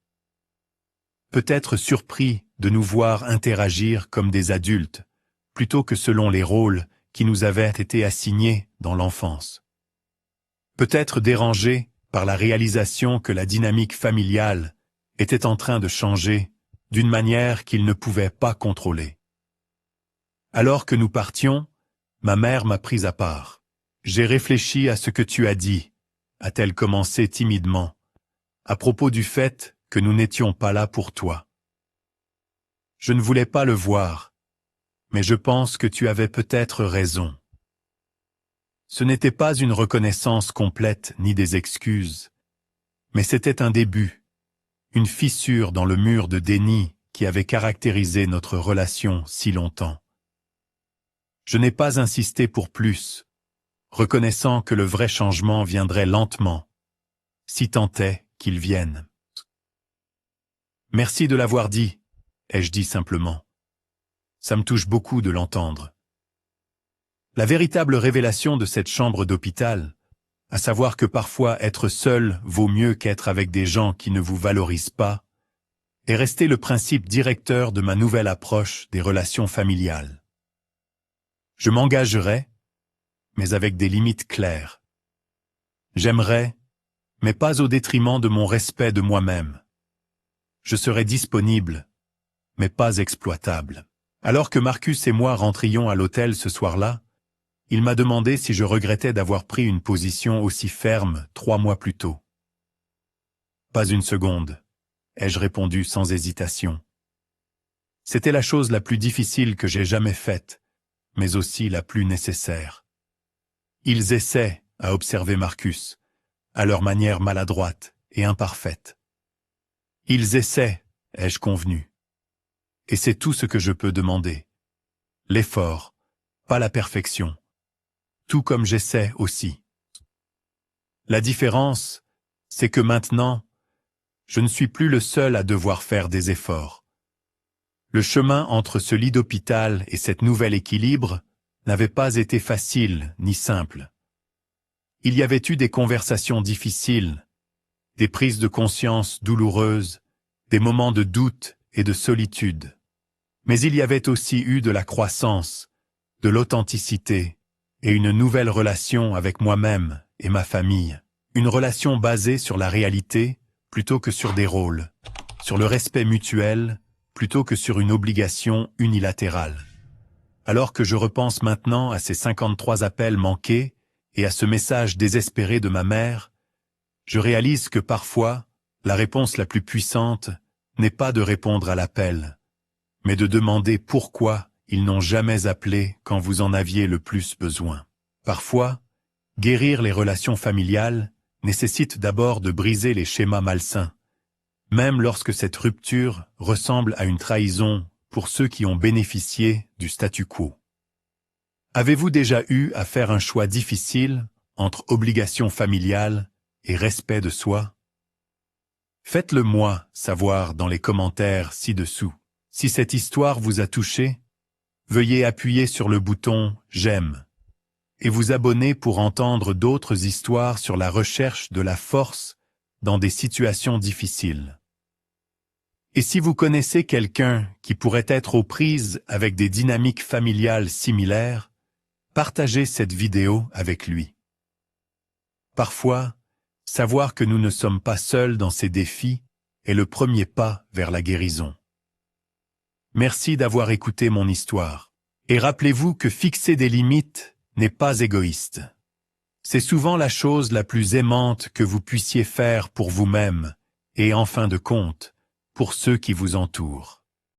Speaker 1: Peut-être surpris de nous voir interagir comme des adultes, plutôt que selon les rôles qui nous avaient été assignés dans l'enfance. Peut-être dérangé par la réalisation que la dynamique familiale était en train de changer d'une manière qu'il ne pouvait pas contrôler. Alors que nous partions, ma mère m'a pris à part. « J'ai réfléchi à ce que tu as dit », a-t-elle commencé timidement, à propos du fait que nous n'étions pas là pour toi. Je ne voulais pas le voir, mais je pense que tu avais peut-être raison. Ce n'était pas une reconnaissance complète ni des excuses, mais c'était un début, une fissure dans le mur de déni qui avait caractérisé notre relation si longtemps. Je n'ai pas insisté pour plus, reconnaissant que le vrai changement viendrait lentement, si tant est qu'il vienne. Merci de l'avoir dit, ai-je dit simplement. Ça me touche beaucoup de l'entendre. La véritable révélation de cette chambre d'hôpital, à savoir que parfois être seul vaut mieux qu'être avec des gens qui ne vous valorisent pas, est resté le principe directeur de ma nouvelle approche des relations familiales. Je m'engagerai, mais avec des limites claires. J'aimerais, mais pas au détriment de mon respect de moi-même. Je serai disponible, mais pas exploitable. Alors que Marcus et moi rentrions à l'hôtel ce soir-là, il m'a demandé si je regrettais d'avoir pris une position aussi ferme 3 mois plus tôt. Pas une seconde, ai-je répondu sans hésitation. C'était la chose la plus difficile que j'ai jamais faite, mais aussi la plus nécessaire. Ils essaient à observer Marcus, à leur manière maladroite et imparfaite. Ils essaient, ai-je convenu. Et c'est tout ce que je peux demander. L'effort, pas la perfection. Tout comme j'essaie aussi. La différence, c'est que maintenant, je ne suis plus le seul à devoir faire des efforts. Le chemin entre ce lit d'hôpital et cet nouvel équilibre n'avait pas été facile ni simple. Il y avait eu des conversations difficiles, des prises de conscience douloureuses, des moments de doute et de solitude. Mais il y avait aussi eu de la croissance, de l'authenticité et une nouvelle relation avec moi-même et ma famille, Une relation basée sur la réalité plutôt que sur des rôles, sur le respect mutuel plutôt que sur une obligation unilatérale. Alors que je repense maintenant à ces 53 appels manqués et à ce message désespéré de ma mère, je réalise que parfois, la réponse la plus puissante n'est pas de répondre à l'appel, mais de demander pourquoi ils n'ont jamais appelé quand vous en aviez le plus besoin. Parfois, guérir les relations familiales nécessite d'abord de briser les schémas malsains, même lorsque cette rupture ressemble à une trahison pour ceux qui ont bénéficié du statu quo. Avez-vous déjà eu à faire un choix difficile entre obligation familiale et respect de soi? Faites-le moi savoir dans les commentaires ci-dessous. Si cette histoire vous a touché, veuillez appuyer sur le bouton « J'aime » et vous abonner pour entendre d'autres histoires sur la recherche de la force dans des situations difficiles. Et si vous connaissez quelqu'un qui pourrait être aux prises avec des dynamiques familiales similaires, partagez cette vidéo avec lui. Parfois, savoir que nous ne sommes pas seuls dans ces défis est le premier pas vers la guérison. Merci d'avoir écouté mon histoire. Et rappelez-vous que fixer des limites n'est pas égoïste. C'est souvent la chose la plus aimante que vous puissiez faire pour vous-même et, en fin de compte, pour ceux qui vous entourent.